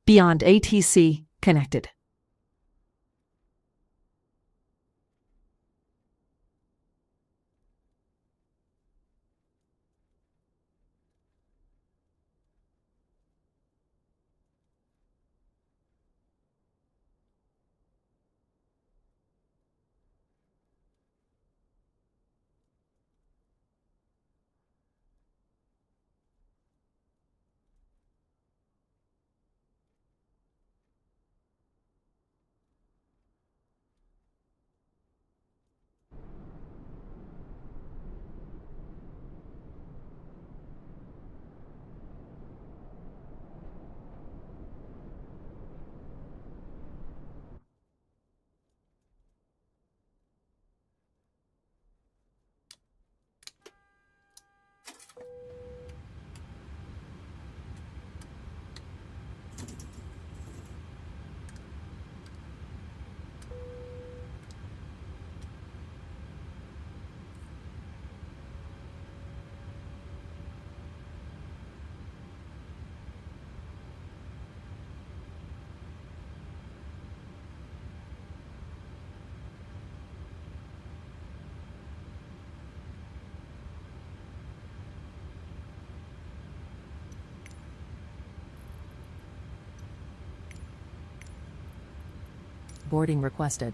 BeyondATC connected. Boarding requested.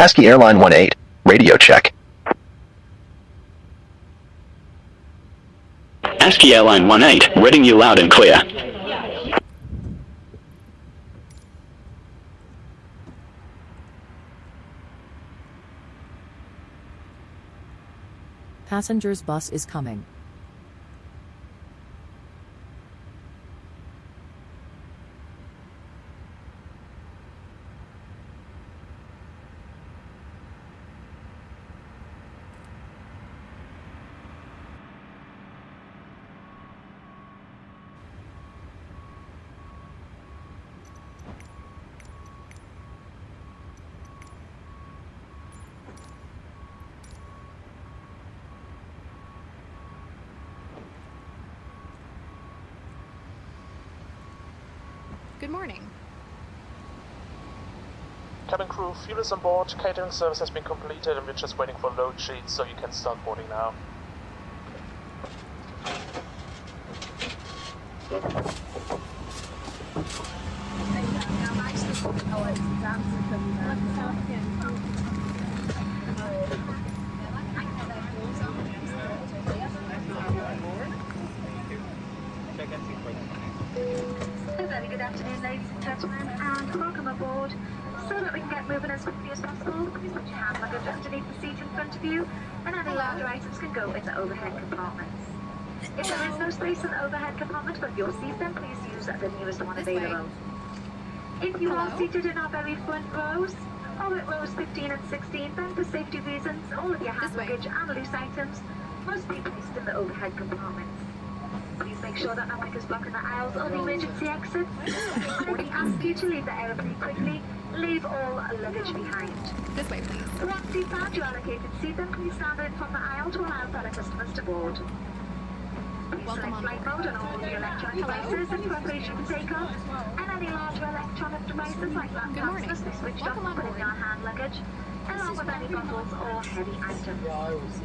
Asky Airline 18, radio check. Asky Airline 18, reading you loud and clear. Passengers bus is coming. Good morning. Cabin crew, fuel is on board, catering service has been completed and we're just waiting for load sheets so you can start boarding now. Very good afternoon, ladies and gentlemen, and welcome aboard. So that we can get moving as quickly as possible, please put your hand luggage underneath the seat in front of you, and any larger items can go into overhead compartments. If there is no space in the overhead compartment but your seat, then please use the nearest one available. If you are seated in our very front rows, or at rows 15 and 16, then for safety reasons, all of your hand luggage and loose items must be placed in the overhead compartments. Please make sure that nothing is blocking the aisles or the emergency exits. And we ask you to leave the aeroplane quickly. Leave all luggage behind. This way, please. Once you've found your allocated seat, then please stand in from the aisle to allow fellow customers to board. Please select flight mode on all of the electronic devices in preparation for takeoff. And any larger electronic devices like laptops must be switched off and put in your hand luggage, along with any bottles or heavy items.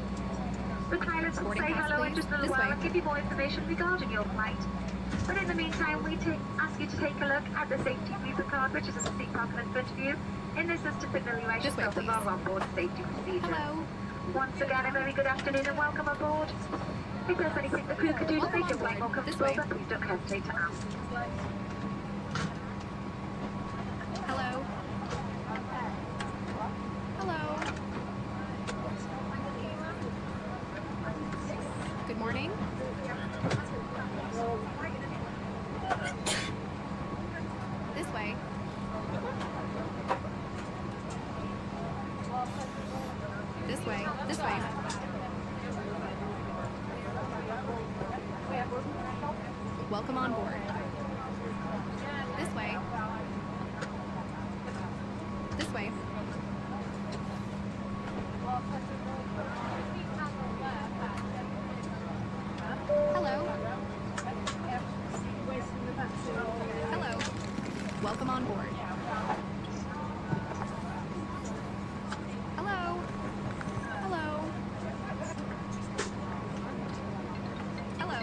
The pilots will say hello in just a little while and give you more information regarding your flight. But in the meantime, we ask you to take a look at the safety visa card, which is a seat pocket in front of you. And this is to familiarize yourself with our onboard safety procedures. Once again, a very good afternoon and welcome aboard. If there's anything the crew could do to make your flight more comfortable, then please don't hesitate to ask. Hello. Hello. Good morning. way. This way. This way. Welcome on board. This way. This way. Hello. Hello. Welcome on board. Hello. Hello. Hello.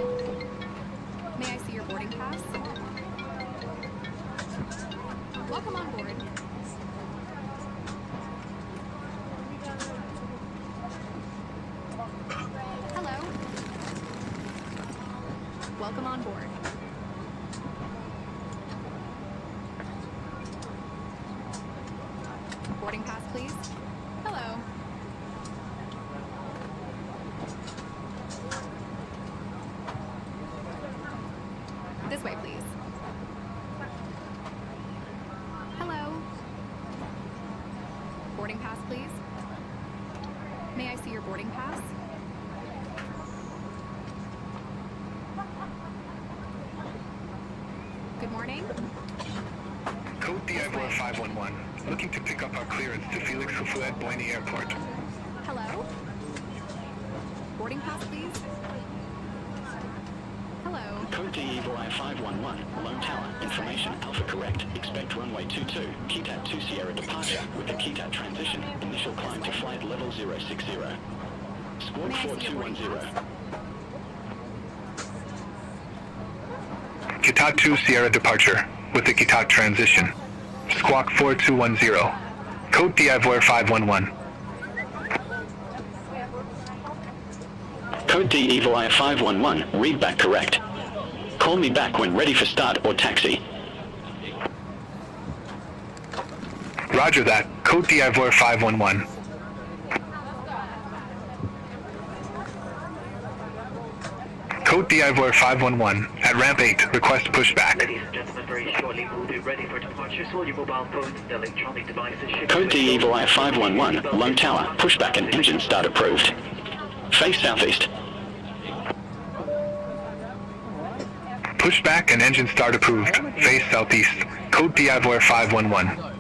May I see your boarding pass? Welcome on board. Hello. Welcome on board. Boarding pass, please. Hello. This way, please. Hello. Boarding pass, please. May I see your boarding pass? Good morning. Code DIAP 511. Looking to pick up our clearance to Felix Houphouët-Boigny Airport. Hello. Boarding pass, please. Hello. Code Ifly 511, Lone Tower, information alpha correct. Expect runway 22, Ketat 2 Sierra departure with the Ketat transition. Initial climb to flight level 060. Squawk May I see your boarding 4210. Ketat 2 Sierra departure with the Ketat transition. Squawk 4210. Code DIAP 511. Code Ifly 511, read back correct. Call me back when ready for start or taxi. Roger that. Code DIAP 511. Code DIAP 511 at ramp 8. Request pushback. Ladies and gentlemen, very shortly we'll be ready for departure. So all your mobile phones and electronic devices should Code Ifly 511, Lone Tower, pushback and engine start approved. Face southeast. Pushback and engine start approved. Face southeast. Code DIAP 511.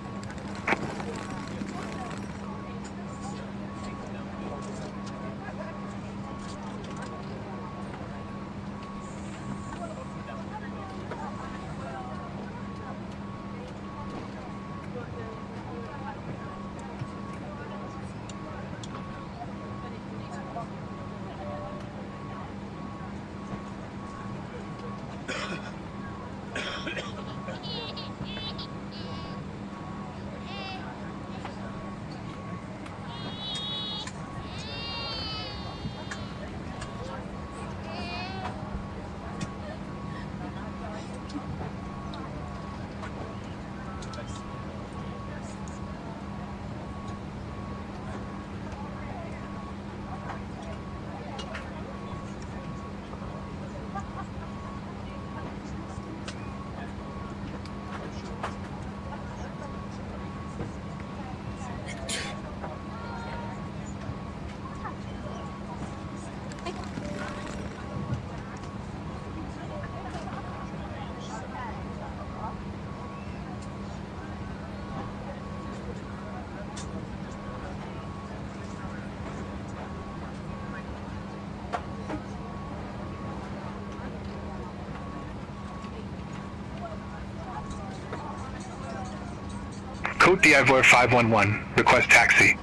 Code DIAP 511. Request taxi.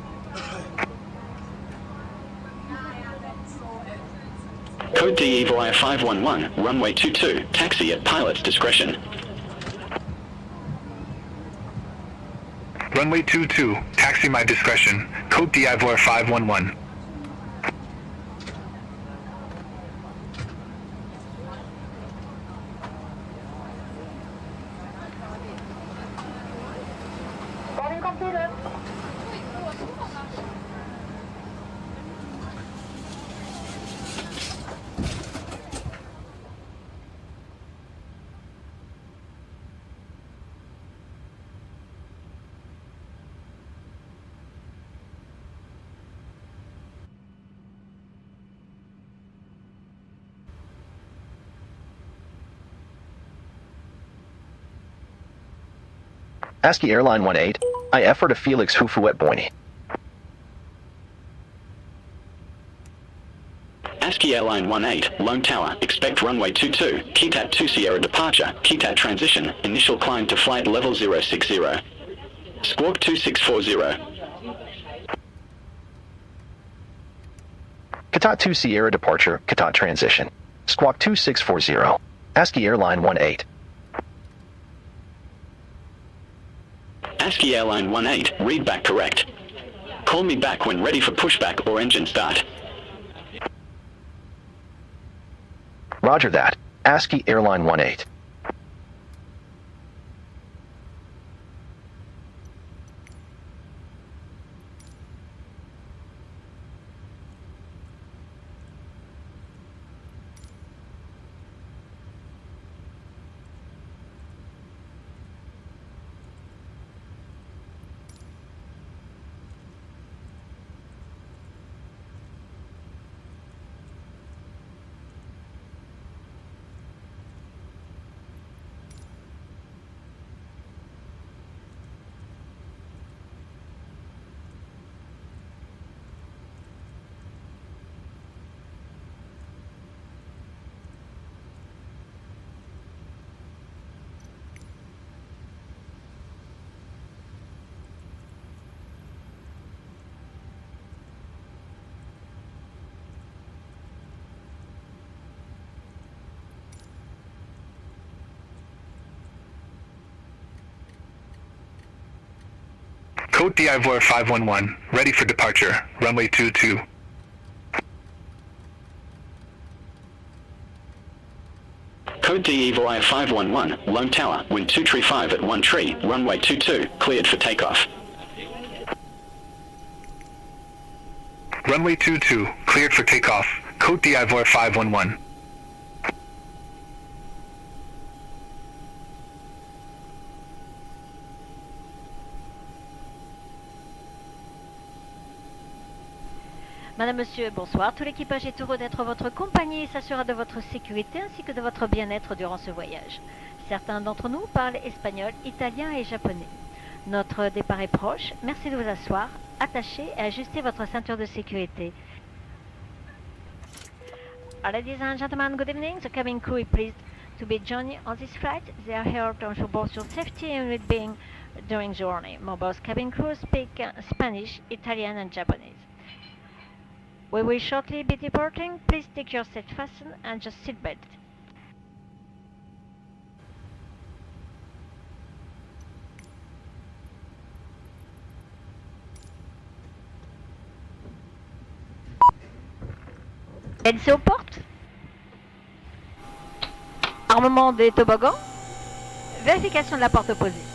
Code Ifly 511, runway 22, taxi at pilot's discretion. Runway 22. Taxi my discretion. Code DIAP 511. Asky Airline 18, I effort a Felix Hufuet Boini. Asky Airline 18, Lone Tower, expect runway 22, KETAT 2 Sierra departure, KETAT transition, initial climb to flight level 060. Squawk 2640. KETAT 2 Sierra departure, KETAT transition. Squawk 2640. Asky Airline 18. Asky Airline 18, read back correct. Call me back when ready for pushback or engine start. Roger that. Asky Airline 18. Code DIVOR 511, ready for departure, runway 22. Code DIVOR 511, Lone Tower, wind 235 at 1 tree, runway 22, cleared for takeoff. Runway 22, cleared for takeoff, code DIVOR 511. Madame, Monsieur, bonsoir. Tout l'équipage est heureux d'être votre compagnie et s'assurera de votre sécurité ainsi que de votre bien-être durant ce voyage. Certains d'entre nous parlent espagnol, italien et japonais. Notre départ est proche. Merci de vous asseoir, attacher et ajuster votre ceinture de sécurité. Ladies and gentlemen, good evening. The cabin crew is pleased to be joining on this flight. They are here to ensure both your safety and well-being during the journey. Most cabin crew speak Spanish, Italian and Japanese. We will shortly be departing. Please take your seat fastened and just seatbelt. LC aux portes. Armement des toboggans. Vérification de la porte opposée.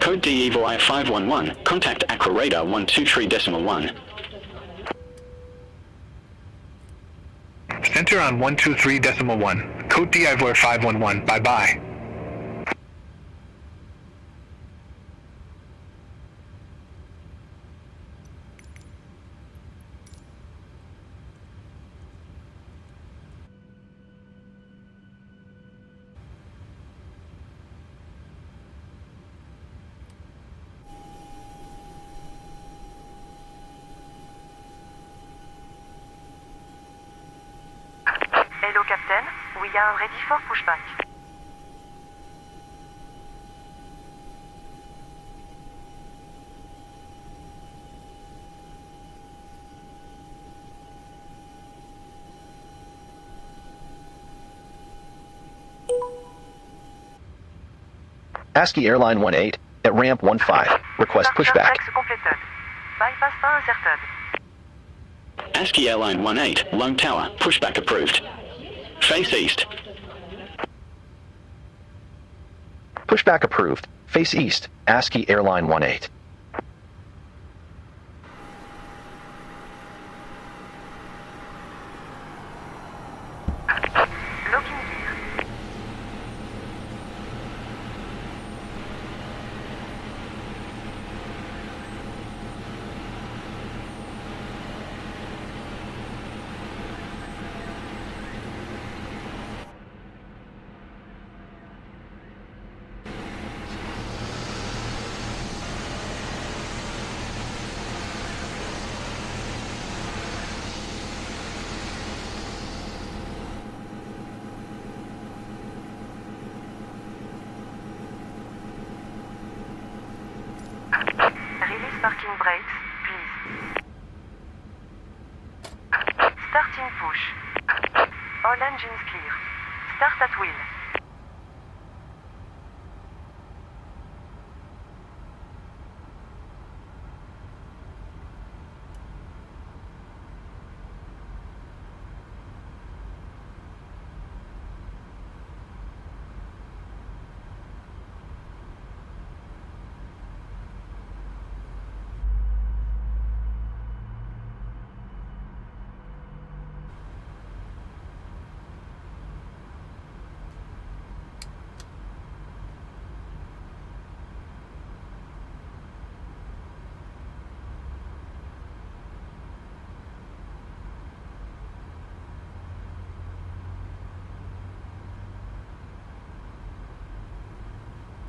Code DIVOR 511, contact Accra Radar 123.1. Center on 123.1, code DIVOR 511, bye-bye. Hello Captain, we are ready for pushback. Asky Airline 18, at ramp 15, request pushback. Checks completed. Bypass pas inserted. Asky Airline 18, Lone Tower, pushback approved. Face east. Pushback approved. Face east. Asky Airline 18. Locking gear. Release parking brakes, please. Starting push. All engines clear. Start at wheel.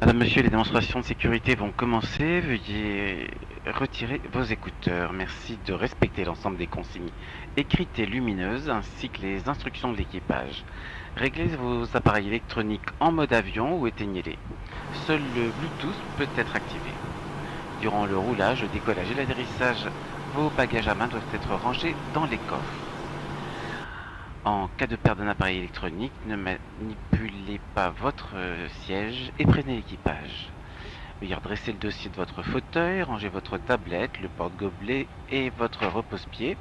Madame, monsieur, les démonstrations de sécurité vont commencer. Veuillez retirer vos écouteurs. Merci de respecter l'ensemble des consignes écrites et lumineuses ainsi que les instructions de l'équipage. Réglez vos appareils électroniques en mode avion ou éteignez-les. Seul le Bluetooth peut être activé. Durant le roulage, le décollage et l'atterrissage, vos bagages à main doivent être rangés dans les coffres. En cas de perte d'un appareil électronique, ne manipulez pas votre siège et prenez l'équipage. Veuillez redresser le dossier de votre fauteuil, rangez votre tablette, le porte-gobelet et votre repose-pied.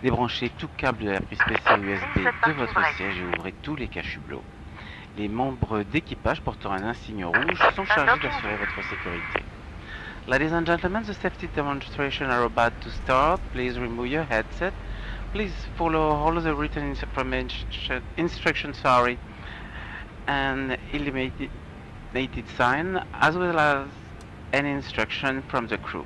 Débranchez tout câble de la prise PC USB de votre siège et ouvrez tous les cache-hublots. Les membres d'équipage portant un insigne rouge sont chargés d'assurer votre sécurité. Ladies and gentlemen, the safety demonstration are about to start. Please remove your headset. Please follow all the written instructions, and illuminated sign, as well as any instruction from the crew.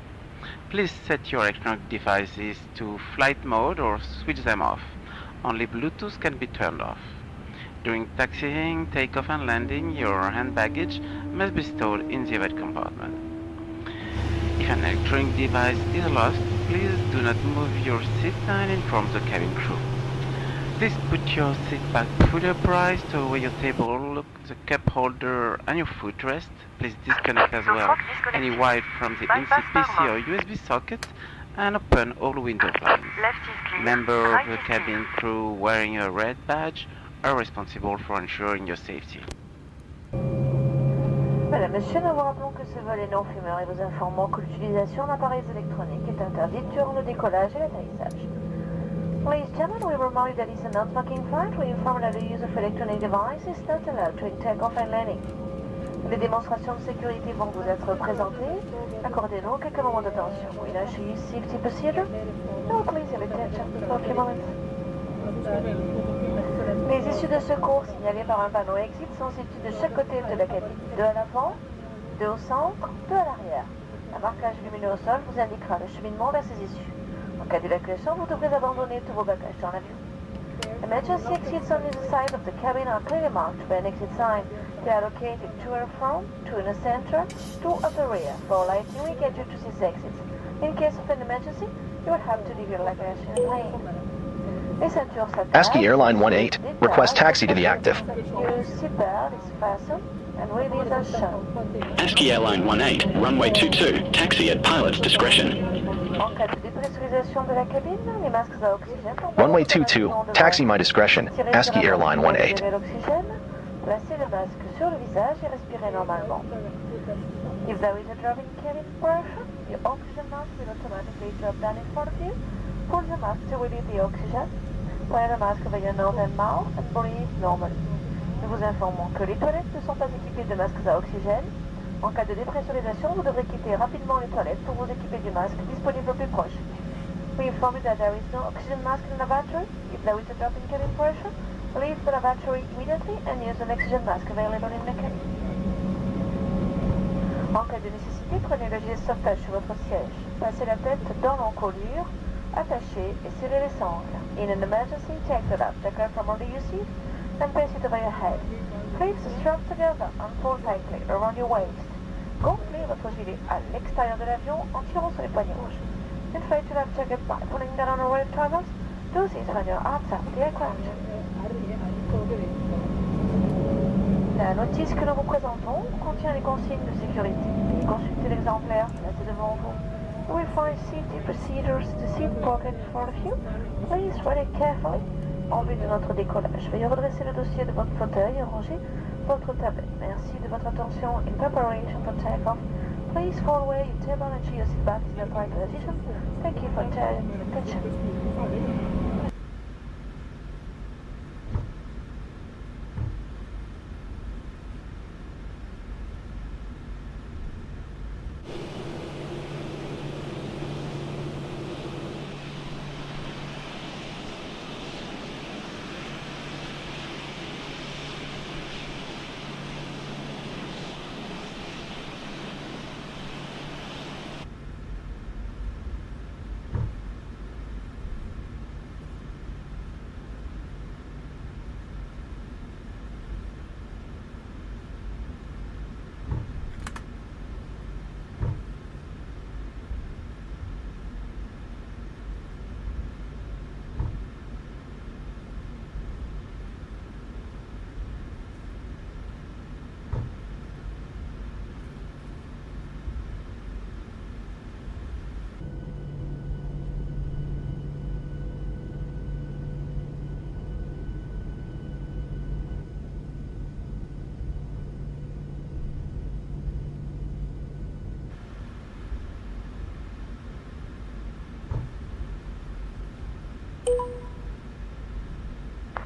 Please set your electronic devices to flight mode or switch them off. Only Bluetooth can be turned off. During taxiing, takeoff and landing, your hand baggage must be stored in the overhead compartment. If an electronic device is lost, please do not move your seat and inform the cabin crew. Please put your seat back fully upright, stow away your table, the cup holder and your footrest. Please disconnect as well any wire from the PC or USB socket and open all window blinds. Members of the cabin crew wearing a red badge are responsible for ensuring your safety. Madame, monsieur, nous vous rappelons que ce vol est non fumeur et vous informons que l'utilisation d'appareils électroniques est interdite durant le décollage et l'atterrissage. Ladies and gentlemen, we remind you that it's a non-smoking flight. We inform that the use of electronic devices is not allowed during takeoff and landing. Les démonstrations de sécurité vont vous être présentées. Accordez-nous quelques moments d'attention. We now show you safety procedure. Now please have attention for a few moments. Les issues de secours signalées par un panneau exit sont situées de chaque côté de la cabine. Deux à l'avant, deux au centre, deux à l'arrière. Un marquage lumineux au sol vous indiquera le cheminement vers ces issues. En cas d'évacuation, vous devrez abandonner tous vos bagages dans l'avion. Emergency exits on either side of the cabin are clearly marked by an exit sign. They are located two at the front, two in the center, two at the rear. For lighting, we get you to these exits. In case of an emergency, you will have to leave your luggage in the plane. Asky Airline 18, request taxi to the active. Your seatbelt is fastened and release are shown. Asky Airline 18, runway 22, taxi at pilot's discretion. En cas de dépressurisation de la cabine, les masques à oxygène sont Runway 22, taxi my discretion, Asky Airline 18. Placez le masque sur le visage et respirez normalement. If there is a drop in cabin pressure, The oxygen mask will automatically drop down in front of you. Pull the mask to release the oxygen. Prenez le masque over your nose and mouth and breathe normally. Nous vous informons que les toilettes ne sont pas équipées de masques à oxygène. En cas de dépressurisation, vous devrez quitter rapidement les toilettes pour vous équiper du masque disponible au plus proche. We inform you that there is no oxygen mask in the lavatory. If there is a drop in cabin pressure, leave the lavatory immediately and use an oxygen mask available in the cabin. En cas de nécessité, prenez le gilet de sauvetage sur votre siège. Passez la tête dans l'encolure, attachez et serrez les sangles. In an emergency, take the life jacket from under your seat and place it over your head. Place the straps together and pull tightly around your waist. Gonflez votre gilet à l'extérieur de l'avion en tirant sur les poignets rouges. Inflate your life jacket by pulling down on the rail travels. Do this when you're outside the aircraft. La notice que nous vous présentons contient les consignes de sécurité. Consultez l'exemplaire placé devant vous. You will find safety procedures to seat pocket in front of you. Please read it carefully. En vue de notre décollage, veuillez redresser le dossier de votre fauteuil et ranger votre tablette. Merci de votre attention. In preparation for takeoff, please fold away your table and ensure your seat back is in the right position. Thank you for your attention.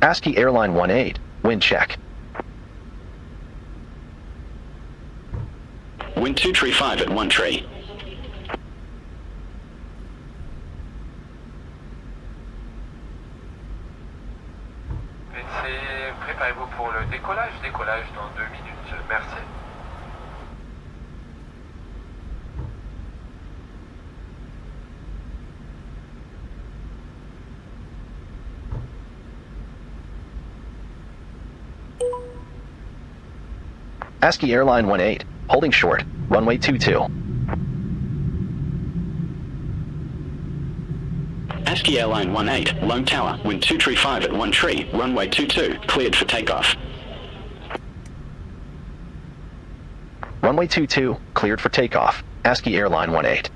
Asky Airline 18, wind check. Wind 235 at 1 tree. Préparez-vous pour le décollage. Décollage dans 2 minutes. Merci. Asky Airline 18, holding short, runway 22. Asky Airline 18, Lome Tower, wind 235 at 1 tree, runway 22, cleared for takeoff. Runway 22, cleared for takeoff. Asky Airline 18.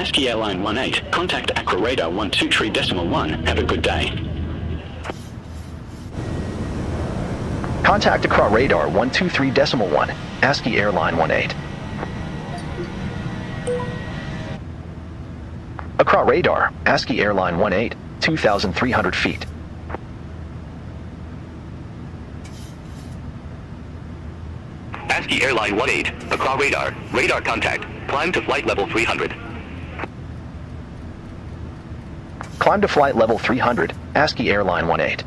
Asky Airline 18, contact Accra Radar 123.1. Have a good day. Contact Accra Radar 123.1, Asky Airline 18. Accra Radar, Asky Airline 18, 2,300 feet. Asky Airline 18, Accra Radar, radar contact, climb to flight level 300. Climb to flight level 300, Asky Airline 18.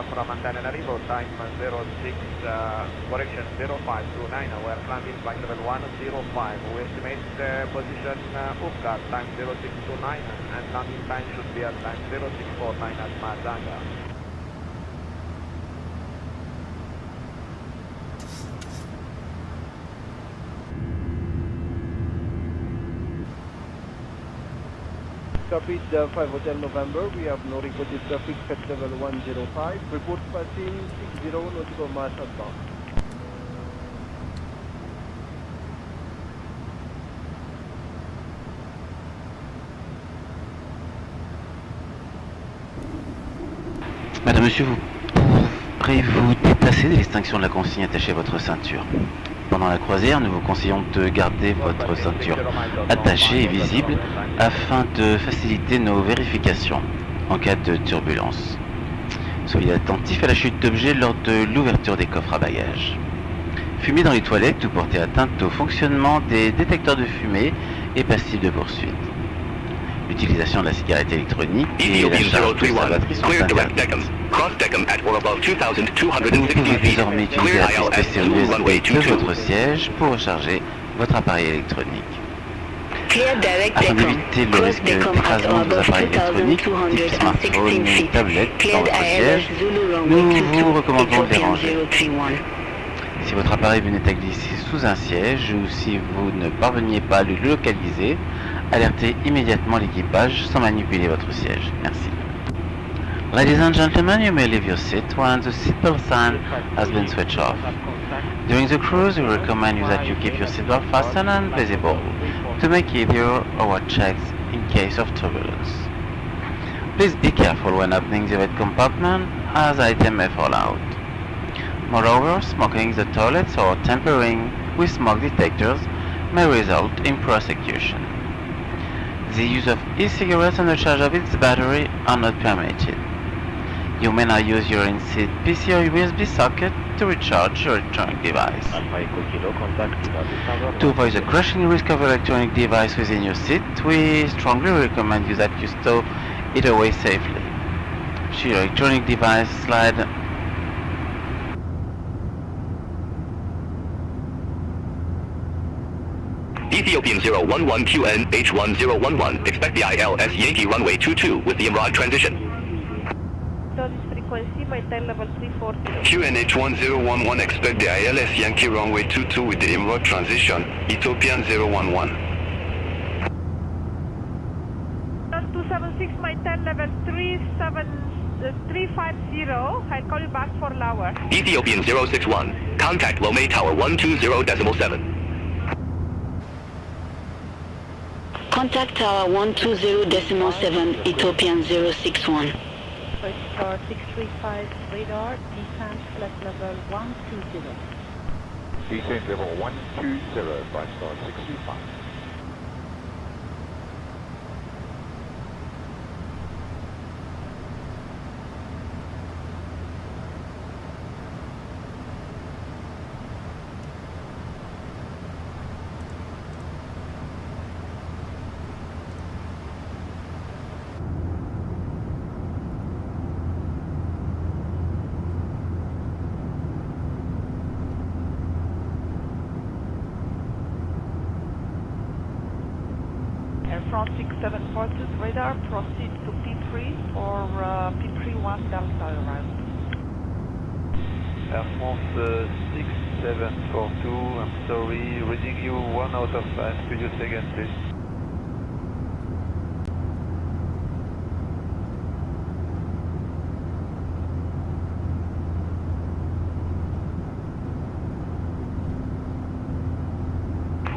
From Antananarivo, time 06, correction 0529, we're climbing flight level 105. We estimate position Ufka, time 0629, and landing time should be at time 0649 at Mazanga. Copied 5 Hotel November, we have no reported traffic at level 105. Report passing 60 nautical miles outbound. Madame, monsieur, vous pourrez-vous déplacer de l'extinction de la consigne attachée à votre ceinture? Pendant la croisière, nous vous conseillons de garder votre ceinture attachée et visible afin de faciliter nos vérifications en cas de turbulence. Soyez attentifs à la chute d'objets lors de l'ouverture des coffres à bagages. Fumer dans les toilettes ou porter atteinte au fonctionnement des détecteurs de fumée est passible de poursuite. L'utilisation de la cigarette électronique et la charge de sa batterie sont interdites. Vous pouvez désormais utiliser la piste PC USB de votre siège pour recharger votre appareil électronique. Afin d'éviter le risque d'écrasement de vos appareils électroniques, type smartphone ou tablette dans votre siège, nous vous recommandons de les ranger. Si votre appareil venait à glisser sous un siège ou si vous ne parveniez pas à le localiser, alertez immédiatement l'équipage sans manipuler votre siège. Merci. Ladies and gentlemen, you may leave your seat when the seatbelt sign has been switched off. During the cruise, we recommend you that you keep your seatbelt fastened and visible to make easier our checks in case of turbulence. Please be careful when opening the overhead compartment, as items may fall out. Moreover, smoking in the toilets or tampering with smoke detectors may result in prosecution. The use of e-cigarettes and the charge of its battery are not permitted. You may now use your in-seat PC or USB socket to recharge your electronic device. To avoid the crushing risk of electronic device within your seat, we strongly recommend you that you stow it away safely. Should your electronic device slide Ethiopian 011 QN H1011, expect the ILS Yankee runway 22 with the Emirate transition. Frequency by tail level 340. QN H1011, expect the ILS Yankee runway 22 with the Emirate transition. Ethiopian 011. 276, my tail level 350. I'll call you back for lower. Ethiopian 061, contact Lome Tower 120.7. Contact Tower 120.7, Ethiopian 061. Star 635 radar, descent flight level 120. Descent level 120, flight star 635. Front 6742 radar, proceed to P3 or P31 Delta around. Air France 6742, I'm sorry, reading you 1 out of 5, could you say again please?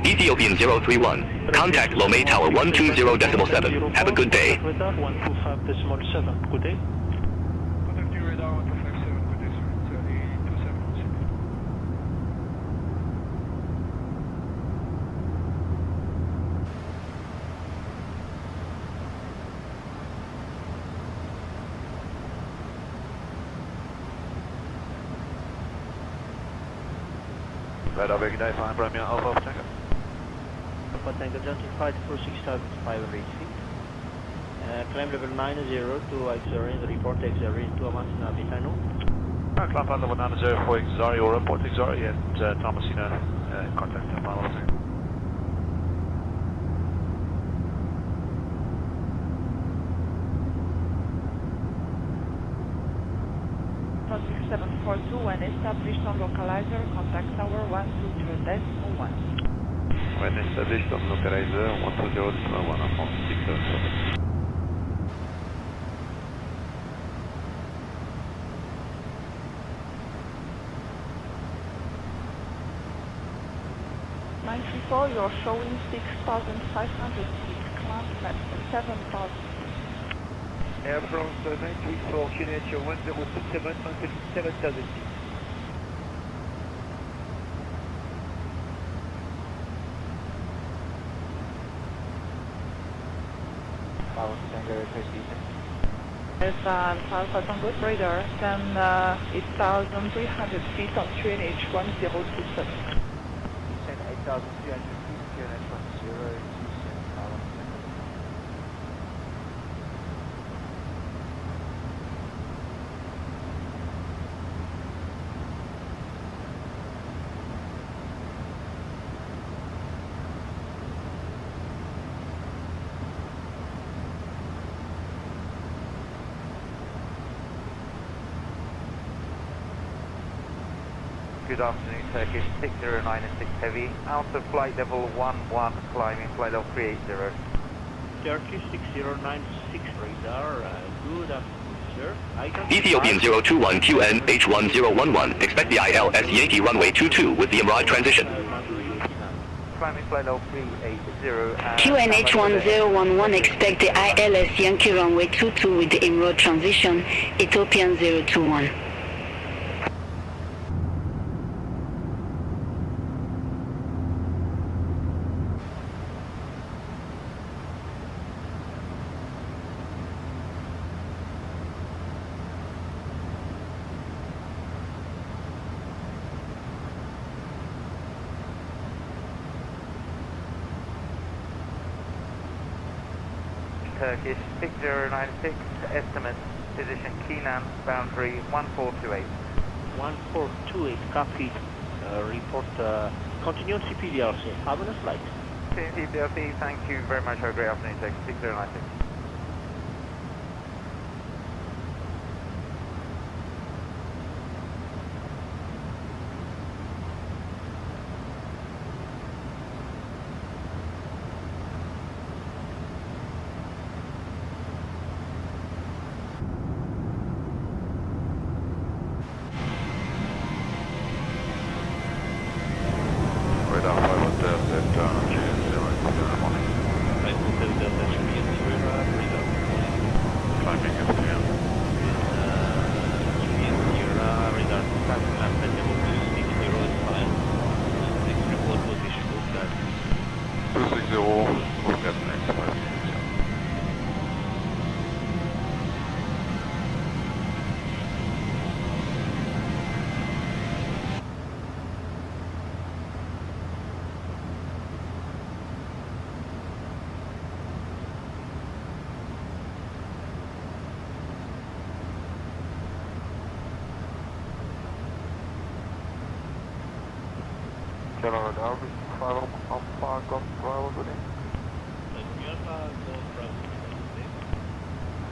Ethiopian 031, contact Lome Tower 120.7. Have a good day. Radar 125.7, good day. Contact you radar 1257, good day sir, it's 2706. Radar Begida, fine, Premier Alpha of Tango. Tango Johnson flight for 6,500 feet. Climb level 90 to Xari, the report Xari to Amasina Abidjan. Climb flight level 90 for Xari or report Xari and Thomasina contact Alpha Tango. Front 6742, when established on localizer, contact tower 120.1. When established on localizer 120.1 on France 674. You're showing 6,500 feet, climb at 7,000. Air France 934, QNH 1067, mounted 7,000 feet. There's Alpha Tango radar, then 8,300 feet on QNH 1027. 8,300 feet, QNH 1027. Good afternoon, Turkish 6096 Heavy, out of flight level 11, climbing flight level 380. Turkish 6096 radar, good afternoon, sir. Ethiopian 021 QN H1011, expect the ILS Yankee runway 22 with the Emirate transition. Climbing flight level 380. QNH 1011, expect the ILS Yankee runway 22 with the Emirate transition, Ethiopian 021. Turkish, 6096, estimate, position Keyland, boundary 1428. 1428, copy. Report, continue on CPDRC. Have a nice flight. CPDRC, thank you very much. Have a great afternoon, Turkish, 6096.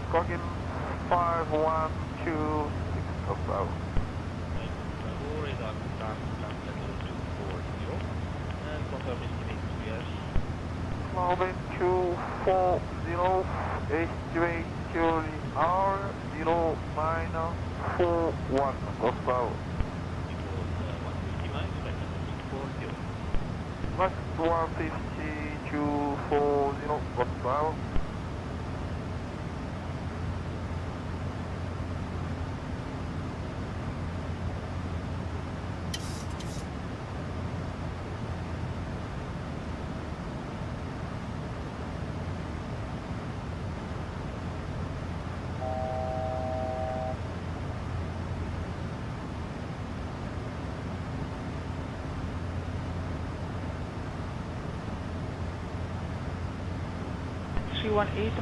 Squawking 5126 of Bravo. Lome 240, estimate Charlie R0-41 of Bravo. Max 150 240 of Bravo.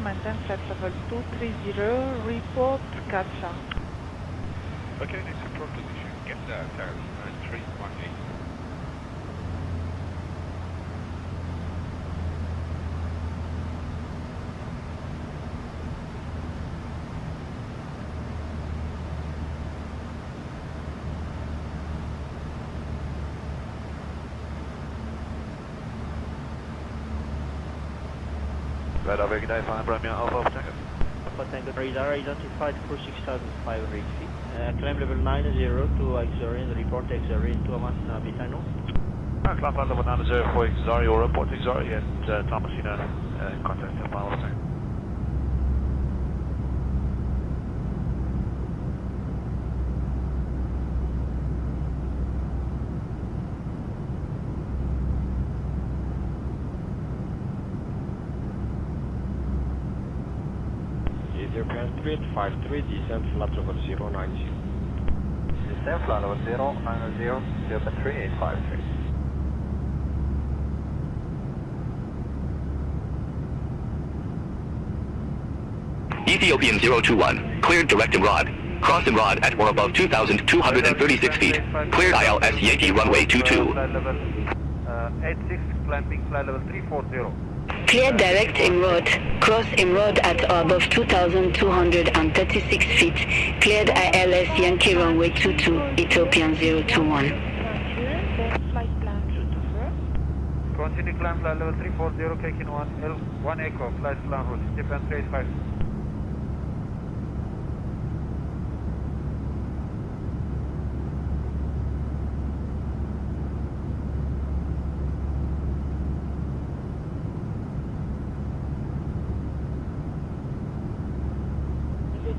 maintain flight level 230, report Capsa. Okay, next approach position, get that, 318. Radar recognize Premier Alpha Tango. Alpha Tango radar identified for 6,500 feet. Climb level 90 to auxiliary and report auxiliary to Amas Abidjan. Climb level 90 for auxiliary or report auxiliary and Thomasina in contact with Alpha Tango. Ethiopian 3853, descent flight level 090. Descent flight level 090, Ethiopian 3853. Ethiopian 021, cleared direct and rod. Cross and rod at or above 2,236 feet. Cleared ILS Yankee runway 22. 86, clamping flight level 340. Clear direct Imrod. Cross Imrod at or above 2,236 feet. Cleared ILS Yankee runway 22, Ethiopian 021. Continue climb flight level 340, taking 1 Echo, flight plan route, Ethiopian 385.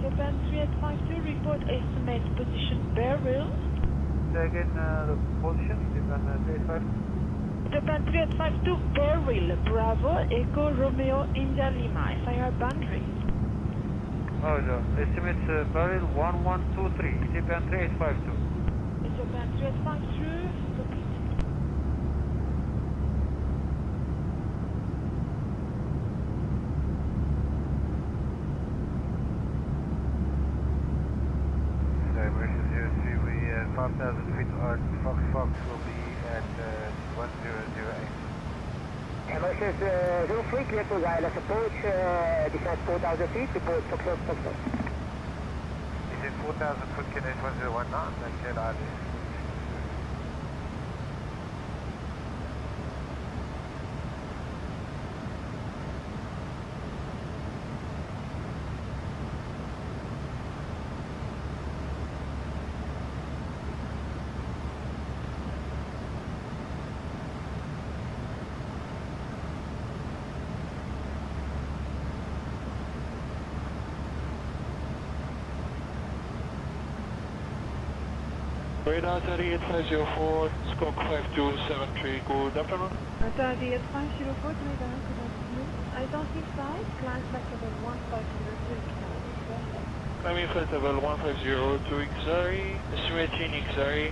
Japan 3852, report estimate position barrel. Say again the position, Japan 385. Japan 3852, barrel, Bravo, Echo, Romeo, India, Lima, FIR boundary. Oh, the estimate barrel 1123, Japan 3852. Japan 3852, repeat. feet on Fox will be at 1008. Emotions 03, clear to wireless approach, descent 4,000 feet, report Foxtrot, Foxtrot. Descent 4,000 foot, Kinetic 1019, and clear to RD. Radar 38504, squawk 5273, good afternoon. Radar 38504, Radar, good afternoon. Identified, climb flight level 150 Climbing flight level 150 to Xari, estimating Xari.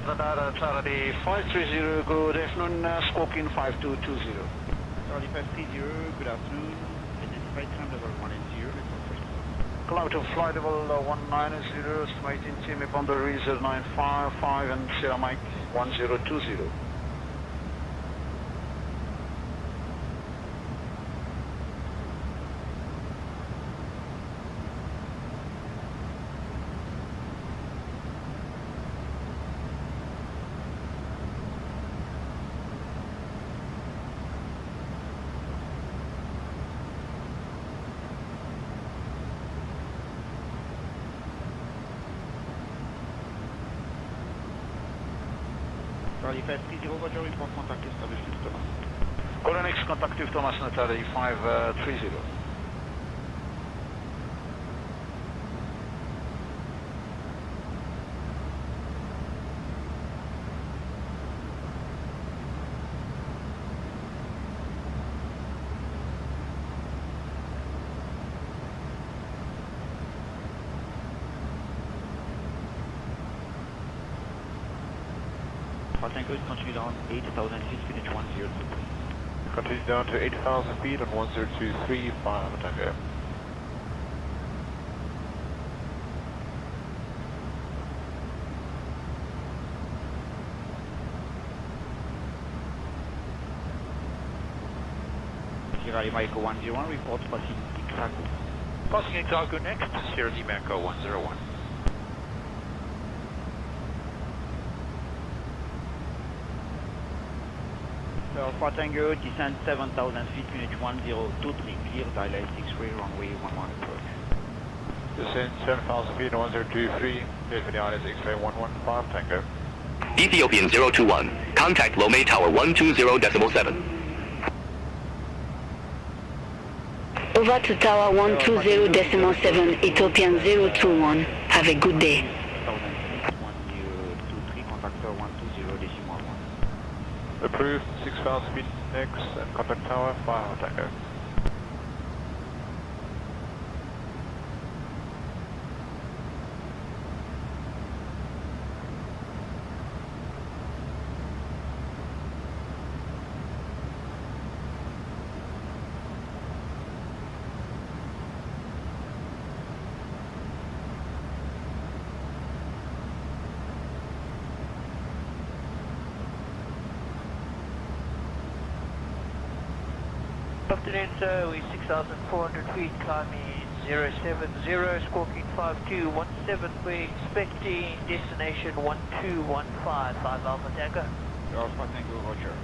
Radar Charlie 530, good afternoon, squawking 5220. Charlie 530, good afternoon. Identified climb level 180, report first. Climb to flight level 190, estimating team boundaries 955 and Sierra Mike 1020. Charlie 530, Roger, report contact established with Thomas. Colonel X, contact with Thomas, Natalie 530. Tango is continue down 8,000 feet, finish 1023. Continue down to 8,000 feet on 1023, final Tango. Sierra Lima Echo 101, report passing Ixaco. Passing Ixaco next, Sierra Lima Echo 101. Alpha Tango, descend 7,000 feet, unit 1023, clear, dial 63, runway 11 approach. Descend 7,000 feet, 1023, clear for the ILS X-ray 115, Tango. Ethiopian 021, contact Lome Tower 120.7. Over to Tower 120.7, Ethiopian 021. Have a good day. 1023, contactor 120.1. Approved, 6,000 feet next, and contact tower, 5 Tango. Afternoon, sir, we're 6,400 feet, climbing 070, squawking 5217, we're expecting destination 1215, 5 Alpha Tango. Alpha Tango, Roger.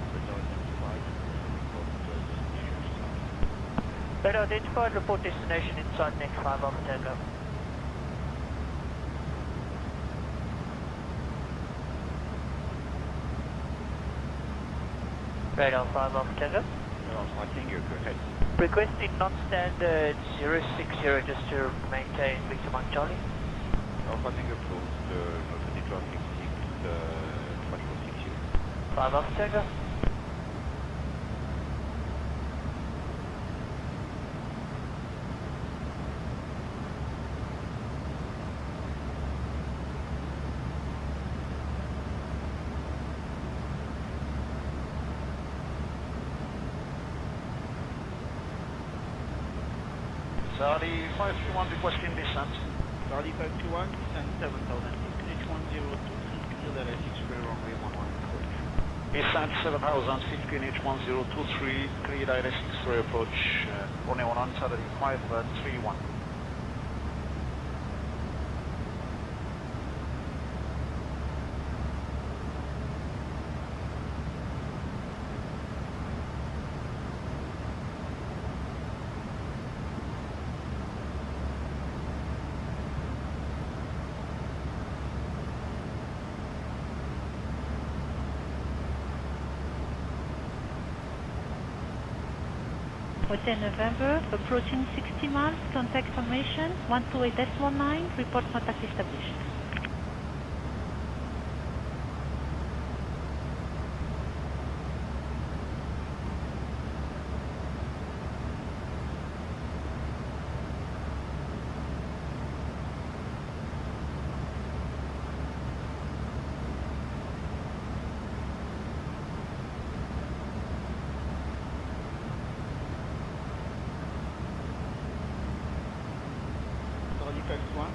Radar identified, report destination inside next 5 Alpha Tango. Radar 5 Alpha Tango. Alpha Tango, go ahead. Requesting non-standard 060 just to maintain Victor Mike Charlie. Alpha Tango close, the traffic 2460. 5 Alpha Tango. Charlie 521 requesting descent. Charlie 521, descent 7000 feet, H102, clear direct 6 runway 11 approach. Descent 7000 feet, H1023, clear direct 6 approach, runway 11, Charlie 531. Hotel November, approaching 60 miles, contact formation 128.19, report contact established.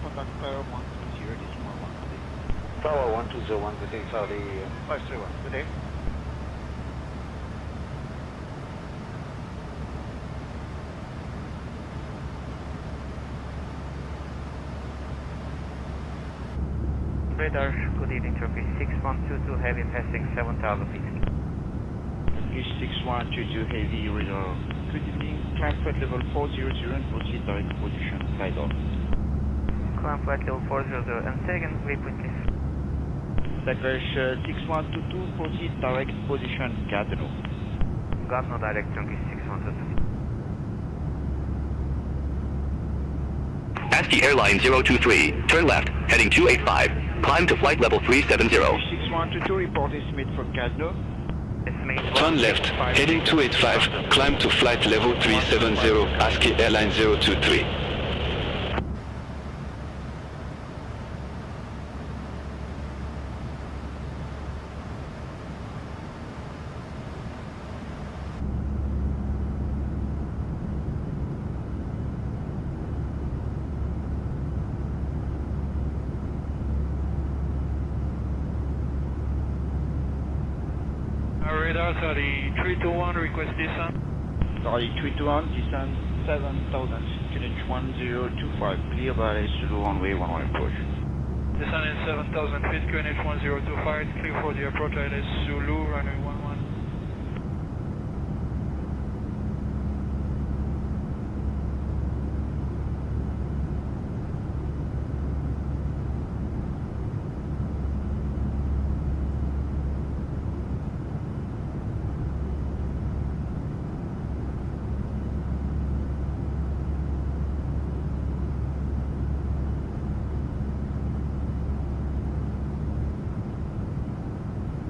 Contact Tower 120.1. Tower 1201, good day, Charlie 531, good day. Radar, good evening, Turkish 6122 heavy passing 7,000 feet. Turkish 6122 heavy radar, good evening, climb flight level 400 and proceed direct position, slide off. Climb flight level 400 and second waypoint please. Turkish 6122 proceed direct position, Gatineau. Gatineau direct Turkish 6122. Asky Airline 023, turn left, heading 285, climb to flight level 370. 6122 report estimate for Gatineau. Turn left, heading 285, climb to flight level 370, Asky Airline 023. Radar, Salut 321, request descent. Salut 321, descent 7000 feet, QNH1025, clear by Salut runway 11 approach. Descent in 7000 feet, QNH1025, it's clear for the approach ILS Zulu, runway 11.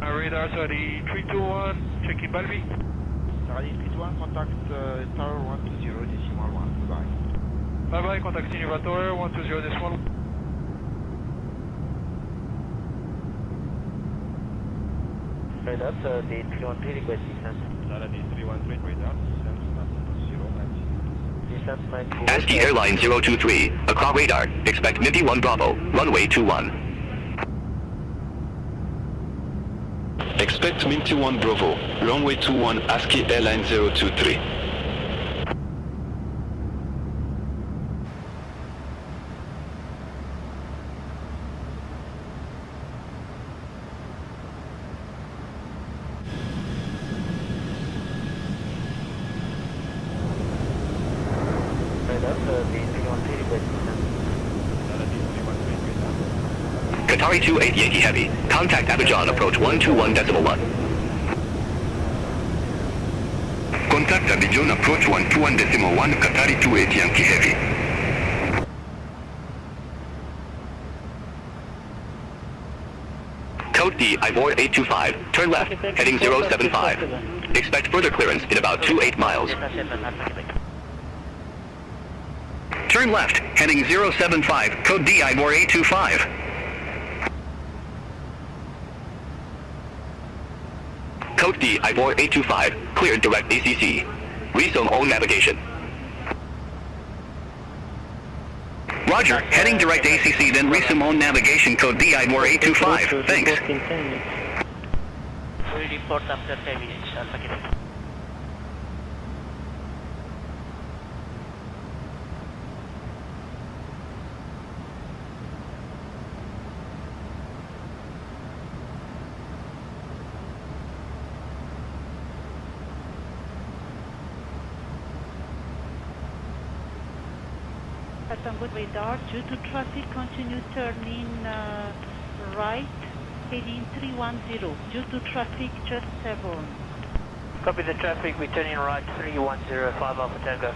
Radar, Salut 321, checking Balbi. Salut 321, contact Tower 120.1, goodbye. Bye bye, contact Innova Tower 120.1. Radar, Salut 313, request descent. Salut 313, radar, descent 90. Asky Airline 023, Accra radar, expect Minty 1 Bravo, runway 21. Expect Minty 1 Bravo, runway 21, Asky Airline 023. Qatari 28 Yankee Heavy, contact Abidjan approach 121.1. Contact Abidjan approach 121.1, Qatari 28 Yankee Heavy. Code D, Ivor 825, turn left, heading 075. Expect further clearance in about 28 miles. Turn left, heading 075, code D, Ivor 825. Code D, Ivor 825, cleared direct ACC. Resume own navigation. Roger, heading direct ACC, then resume on navigation code DIAP 825. Thanks. We report after 10 minutes, Alpha Captain. Tango radar, due to traffic, continue turning right, heading 310. Due to traffic, just 7. Copy the traffic, we're turning right 310, 5 Alpha Tango.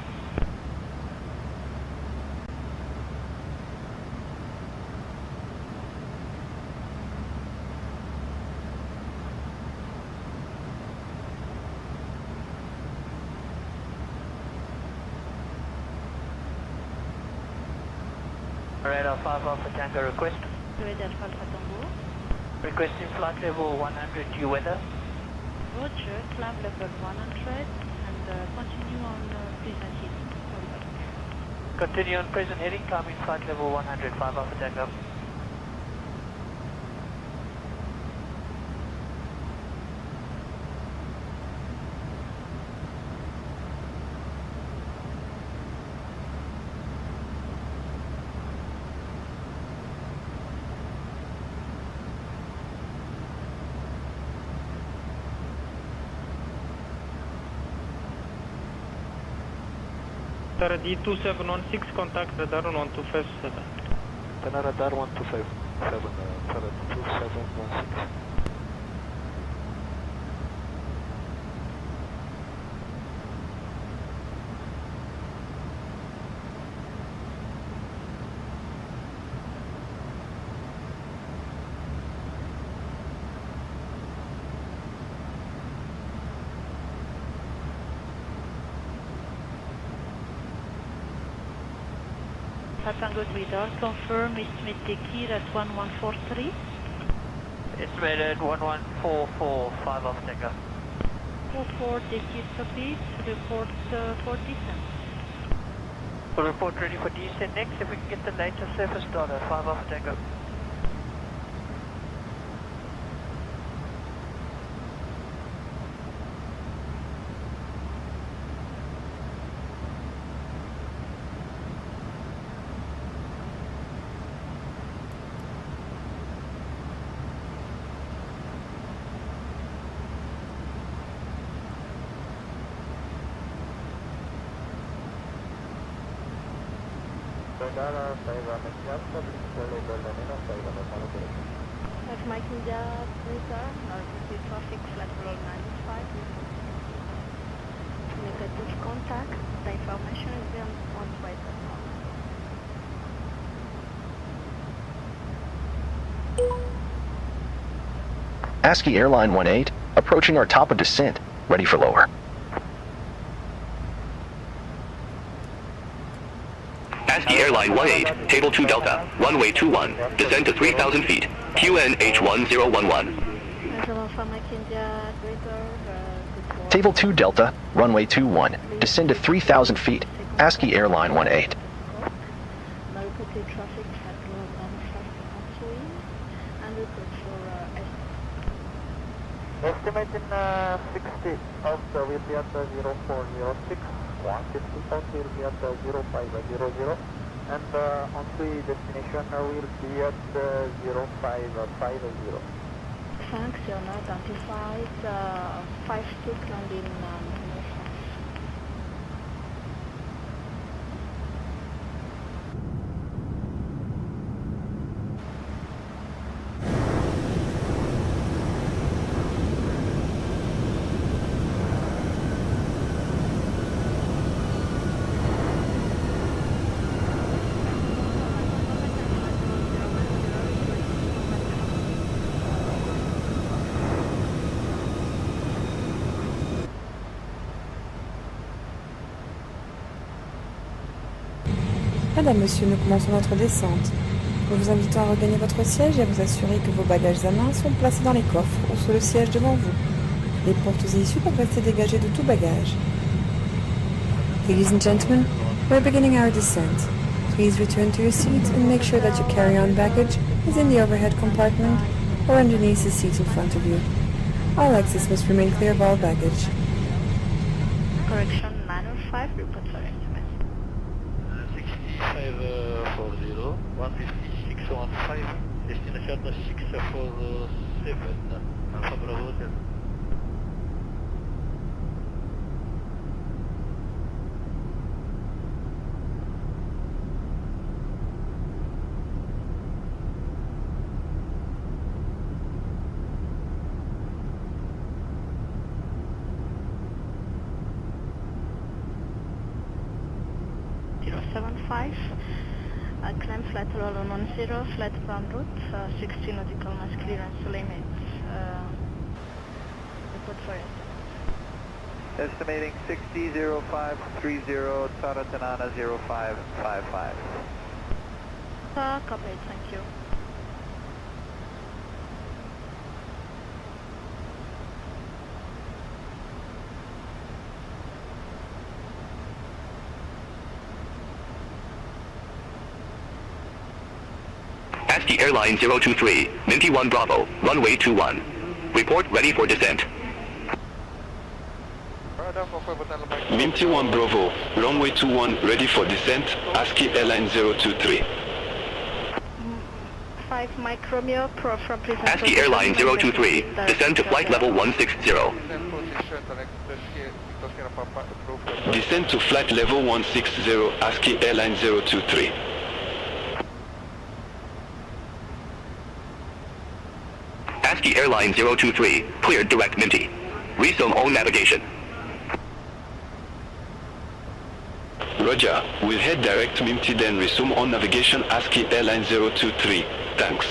Radar 5 Alpha Tango request. Radar Alpha Tango. Requesting flight level 100 due weather. Roger, climb level 100 and continue on present heading. Continue on present heading, climbing flight level 100, 5 Alpha Tango. D2716, contact radar 1257. Radar 1257, 2716. Tango radar, confirm estimate Dekir at 1143. Estimated 1144, 5 Alpha Tango. 44 Dekir copy, report for descent. We'll report ready for descent next if we can get the latest surface data, 5 Alpha Tango. Mike India, radar, north traffic, flat level 95. Negative contact, the information is on right now. Asky Airline 18, approaching our top of descent, ready for lower. Asky Airline 18, table 2 Delta, runway 21, descend to 3,000 feet, QNH1011. Table 2 Delta, runway 21, descend to 3,000 feet, Asky Airline 18. Estimating 60 also will be at 0406, 150 south will be at 0500, and on the destination will be at 0550. Thanks, you're not identified, 5-2 landing Madame, monsieur, nous commençons notre descente. Nous vous invitons à regagner votre siège et à vous assurer que vos bagages à main sont placés dans les coffres ou sous le siège devant vous. Les portes et issues peuvent rester dégagées de tout bagage. Ladies and gentlemen, we're beginning our descent. Please return to your seat and make sure that your carry-on baggage is in the overhead compartment or underneath the seat in front of you. All exits must remain clear of all baggage. Correction 905, report for estimate. 6540, 15615, destination 647, Alpha Bravo Hotel. Climb flight level 10, flight plan route, 60 nautical miles clearance limits. Report for estimate. Estimating 600530, Taratanana 0555. Copy, thank you. Asky Airline 023, Minty 1 Bravo, runway 21. Report ready for descent. Minty 1 Bravo, runway 21, ready for descent, Asky Airline 023. 5 Mike Romeo, Pro from prison. Asky Airline 023, descend to flight level 160. Descend to flight level 160, Asky Airline 023. Asky Airline 023, cleared direct Minty. Resume on navigation. Roger, we'll head direct Minty then resume on navigation Asky Airline 023. Thanks.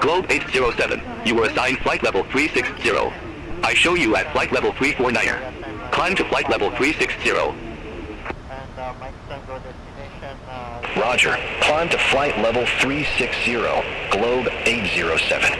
Globe 807, you were assigned flight level 360. I show you at flight level 349. Climb to flight level 360. Roger. Climb to flight level 360, Globe 807.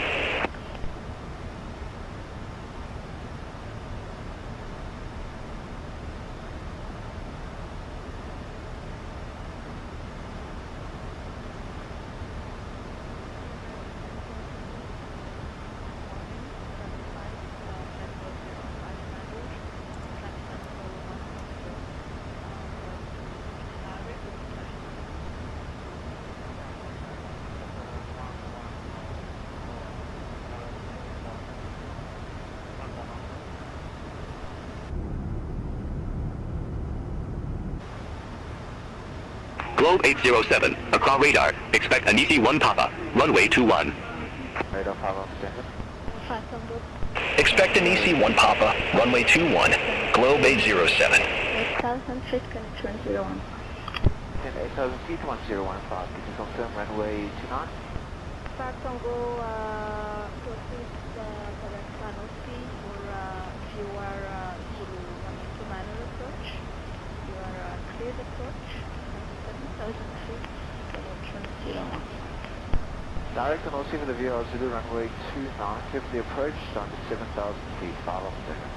Globe 807, across radar, expect an EC-1 Papa, runway 21. Radar Papa, standard. Expect an EC-1 Papa, runway 21, Globe 807. 8,000 feet, connection 01. 8,000 feet, 1015, can you confirm runway 29? Start Tango, proceed correct canopy for if you are Zulu 1 minor approach. You are cleared approach. 7,000 feet, connection 01. Direct and also for the view of Zulu runway 29, fifth the approach, down to 7,000 feet, 5 off second.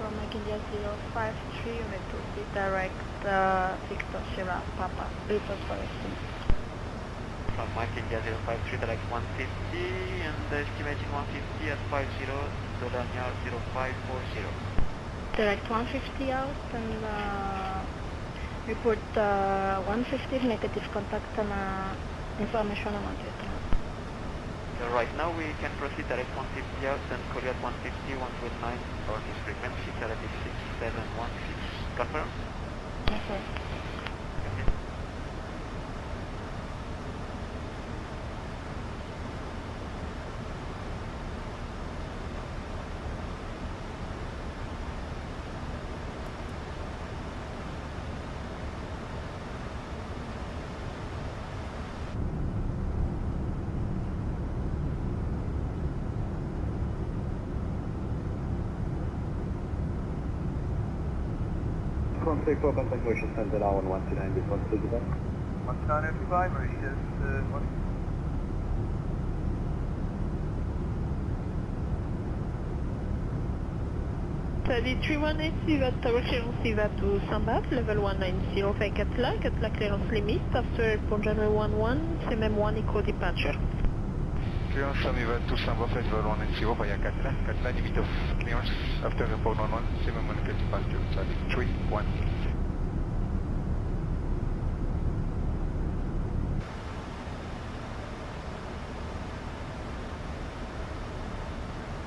From Mike India 053, you may proceed direct Victor Sierra Papa. Report for estimate. From Mike India 053, direct 150 and estimating 150 at 50, Dolania 0540. Direct 150 out and report 150 negative contact and information on it. Right now we can proceed direct 150 out and Korea 150, 129 on his frequency, relative 6716. Confirm? Yes, sir. Take 4 contact Mauritius Center, R1129, before Abidjan. 1985, Mauritius, morning. Salut 318, Siva Tower clearance Siva to Sambat, level 190, Katla clearance limit, after airport January 11, CMM1 eco departure. Clearance Sambat to Sambat, level 190 via Katla limit of clearance, after airport 11, CMM1 eco departure, Salut 318.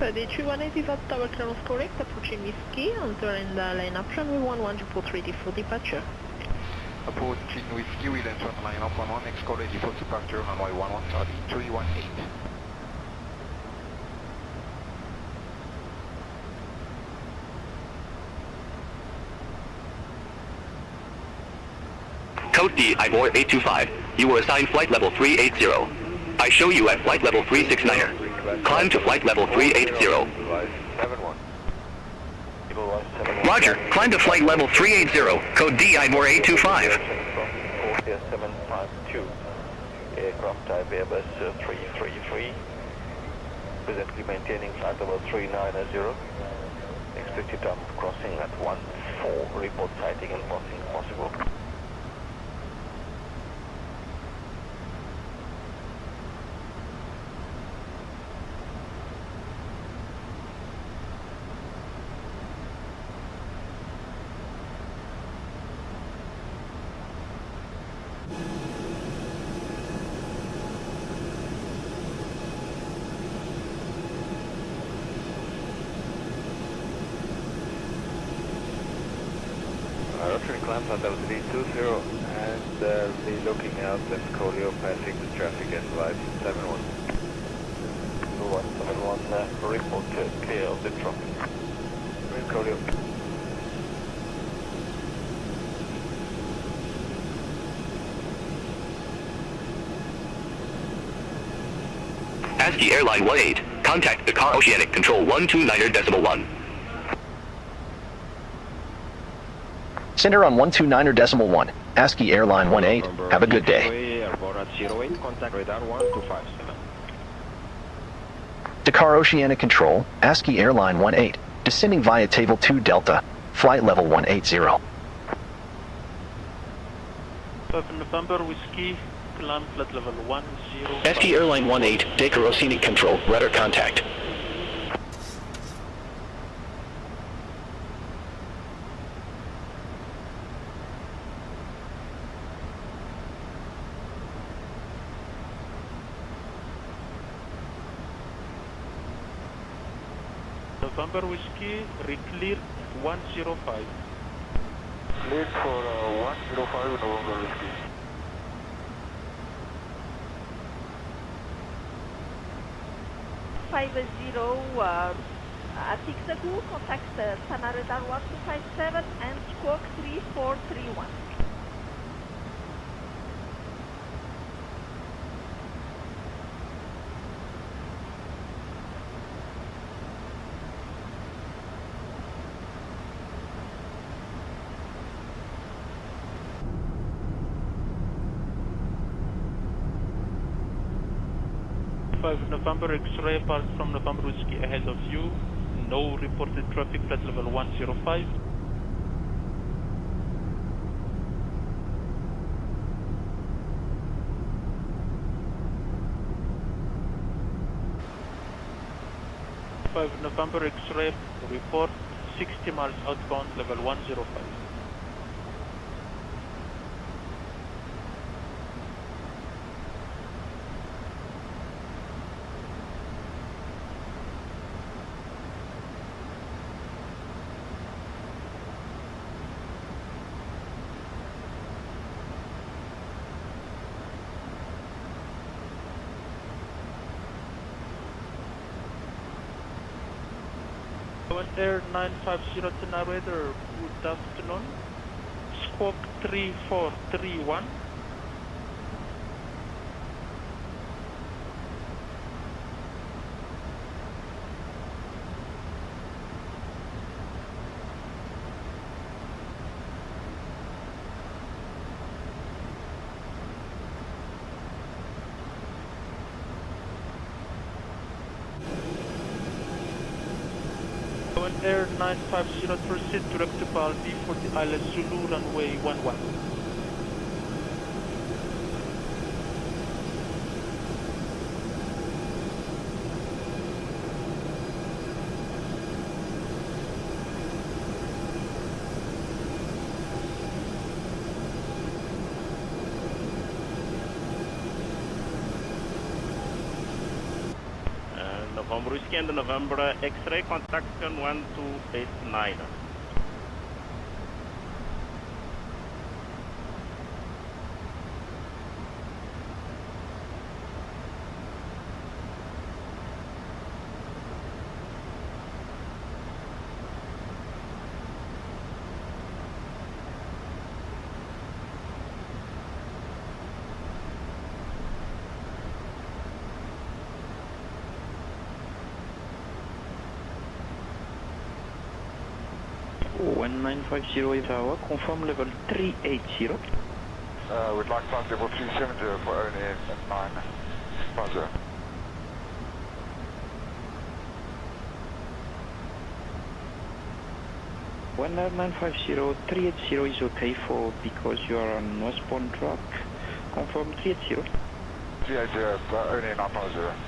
The 318 Viva Tower clearance correct, approaching Whiskey, entering the line up runway 11, report ready for departure. Approaching Whiskey, we'll enter the line up 11, next call ready for departure, runway 11, Saudi 318. Code D, Ivor 825. You were assigned flight level 380. I show you at flight level 369er. Climb to flight level 380. Roger, climb to flight level 380. Code D, Ivor 825. 4752. Aircraft type Airbus 333. Presently maintaining flight level 390. Expected time of crossing at 14. Report sighting and passing possible. Climb at altitude 20 and be looking out and Colio passing the traffic at 571. 171 report clear of the traffic. Colio. Asky Airline 18. Contact the car Oceanic Control 129.1. Center on 129.1. Asky Airline 18. Have a good day. Contact radar 1257. Dakar Oceanic Control, Asky Airline 18. Descending via Table 2 Delta. Flight level 180. 5 November Whiskey, climb flight level 10. Asky Airline 18. Dakar Oceanic Control, radar contact. November Whiskey, re-cleared 105. Cleared for 105 November Whiskey. At Ixagu, contact Sana Radar 1257 and Squawk 3431. November X-ray apart from November Whiskey ahead of you. No reported traffic, flight level 105. November X-ray report 60 miles outbound, level 105. Air 950 to narrator, good afternoon. Squawk 3431. One Air 950 proceed direct to Balbi for the ILS Zulu runway 11. November Whiskey and November X-ray, contact 1289. One 950 tower, confirm level 380. Would like flight level 370 for only 950. One 950 380 is okay for because you are on westbound track. Confirm 380. 380 for only 950.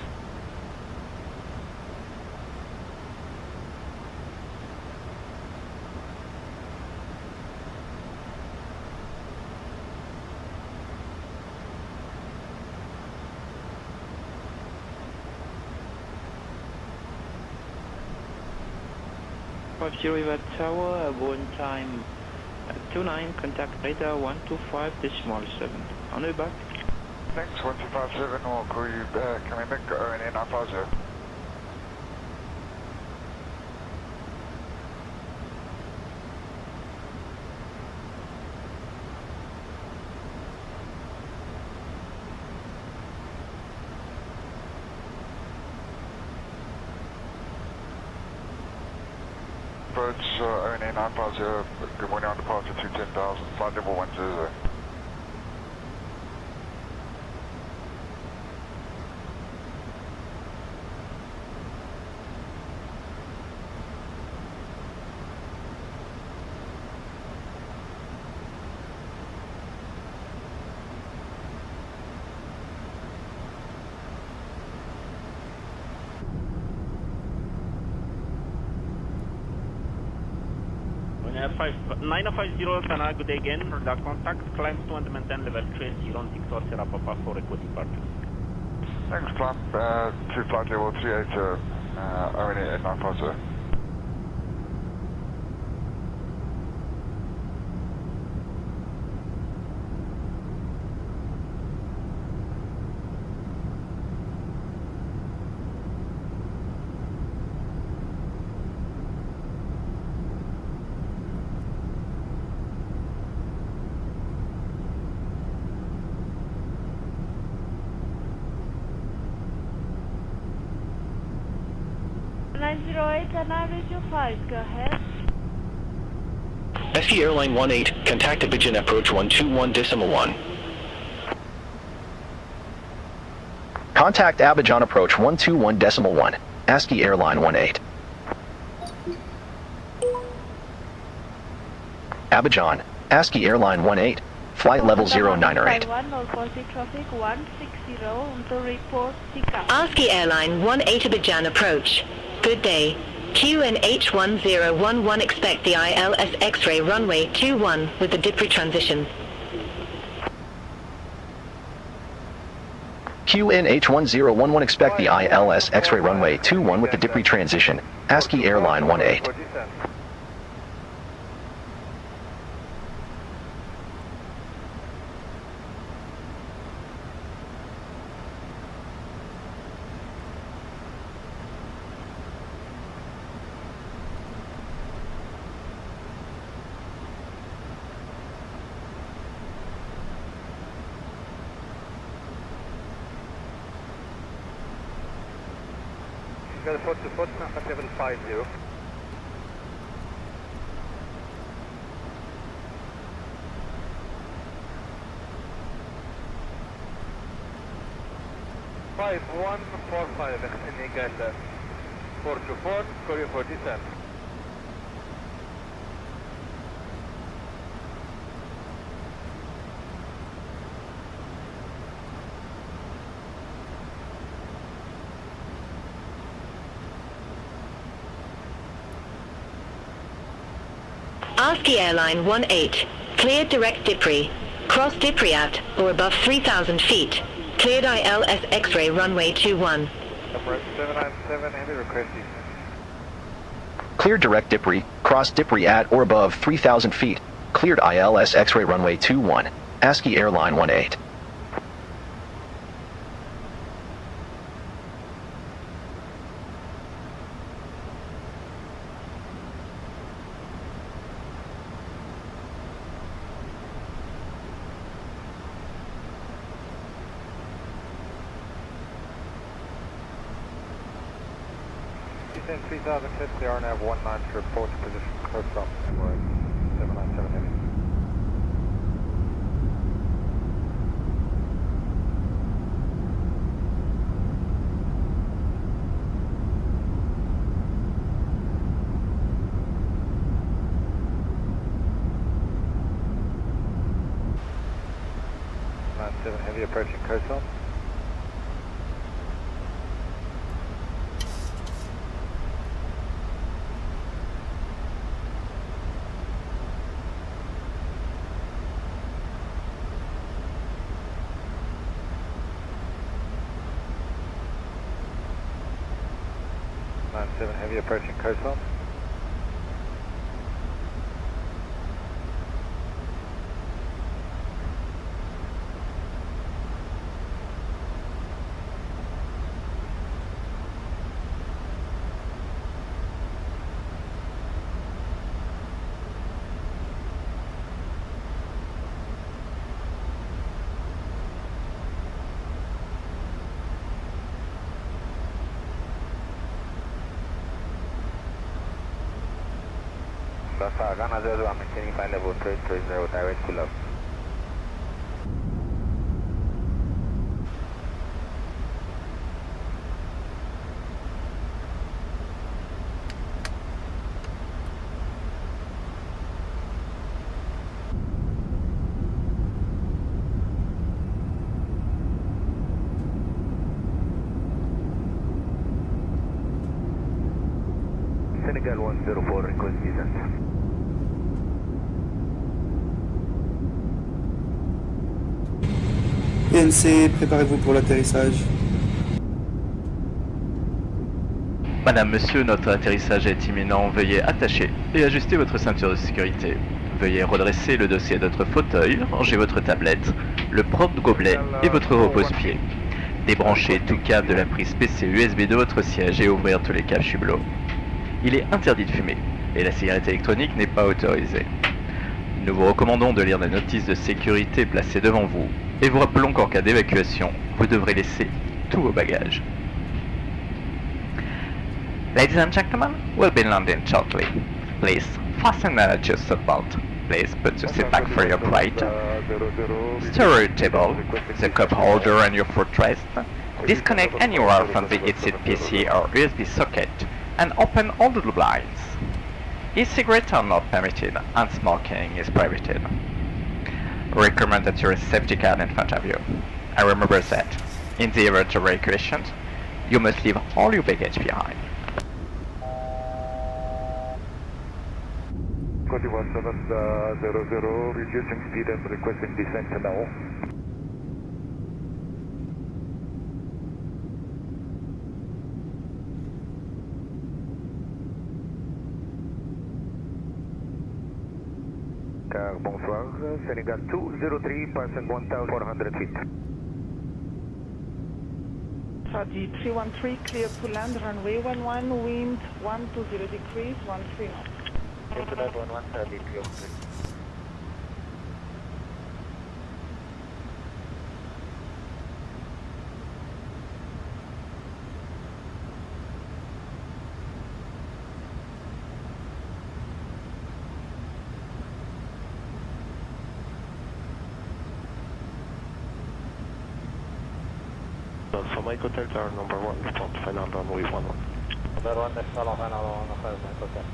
River Tower, Abidjan time 29, contact radar 125.7. On the back. Thanks, 1257, or call you coming back, only 950. Approach only 950, good morning on departure 210,000, flight level 100. F5 950 Sana, good day again. The contact climb to and maintain level 30 on Victor Sierra Papa for echo departure. Thanks, climb to flight level 38, only 950. Radio 5, go ahead. Asky Airline 18, contact Abidjan approach 121.1. Contact Abidjan approach 121.1. Asky Airline 18. Abidjan, Asky Airline 18, flight level 0908. Traffic 160 on to report pickup. Asky Airline 18 Abidjan approach. Good day. QNH1011 expect the ILS X-ray runway 21 with the DIP transition. QNH1011 expect the ILS X-ray runway 21 with the DIP transition. Asky Airline 18. Got a 4 to 4, contact level 50. Five 145 Senegal 4 to 4, Korea 47. Asky Airline 18, cleared direct Dipri. Cross Dipri at or above 3,000 feet. Cleared ILS X-ray runway 21. Emirates 797, heavy request descent. Cleared direct Dipri, cross Dipri at or above 3,000 feet. Cleared ILS X-ray runway 21. Asky Airline 18. Descent 3,000 feet, the RNAV 19 to report to position close up, Emirates 797 heavy. Heavy approaching coastal. Heavy approaching coastal. Ghana 0, I'm maintaining flight level 330, direct pull up. Senegal 104, request descent. PNC, préparez-vous pour l'atterrissage. Madame, monsieur, notre atterrissage est imminent. Veuillez attacher et ajuster votre ceinture de sécurité. Veuillez redresser le dossier de votre fauteuil, ranger votre tablette, le porte-gobelet et votre repose-pied. Débranchez tout câble de la prise PC USB de votre siège et ouvrir tous les câbles hublots. Il est interdit de fumer et la cigarette électronique n'est pas autorisée. Nous vous recommandons de lire la notice de sécurité placée devant vous et vous rappelons qu'en cas d'évacuation, vous devrez laisser tous vos bagages. Ladies and gentlemen, we'll be landing shortly. Please fasten your seatbelt. Please put your seat back for your flight. Store your table, the cup holder and your footrest. Disconnect anywhere from the headset PC or USB socket and open all the blinds. E-cigarettes are not permitted and smoking is prohibited. Recommend that your safety card in front of you. And remember that, in the event of evacuation, you must leave all your baggage behind. Cody 1700, reducing speed and requesting descent now. Bonsoir, Senegal 203, passing 1,400 feet. Saudi 313, clear to land, runway 11, wind 120 degrees, 13 knots. Internet 1130, clear. For Mike Hotel Tower number 1, respond final runway 11. Number 1, final Mike Hotel.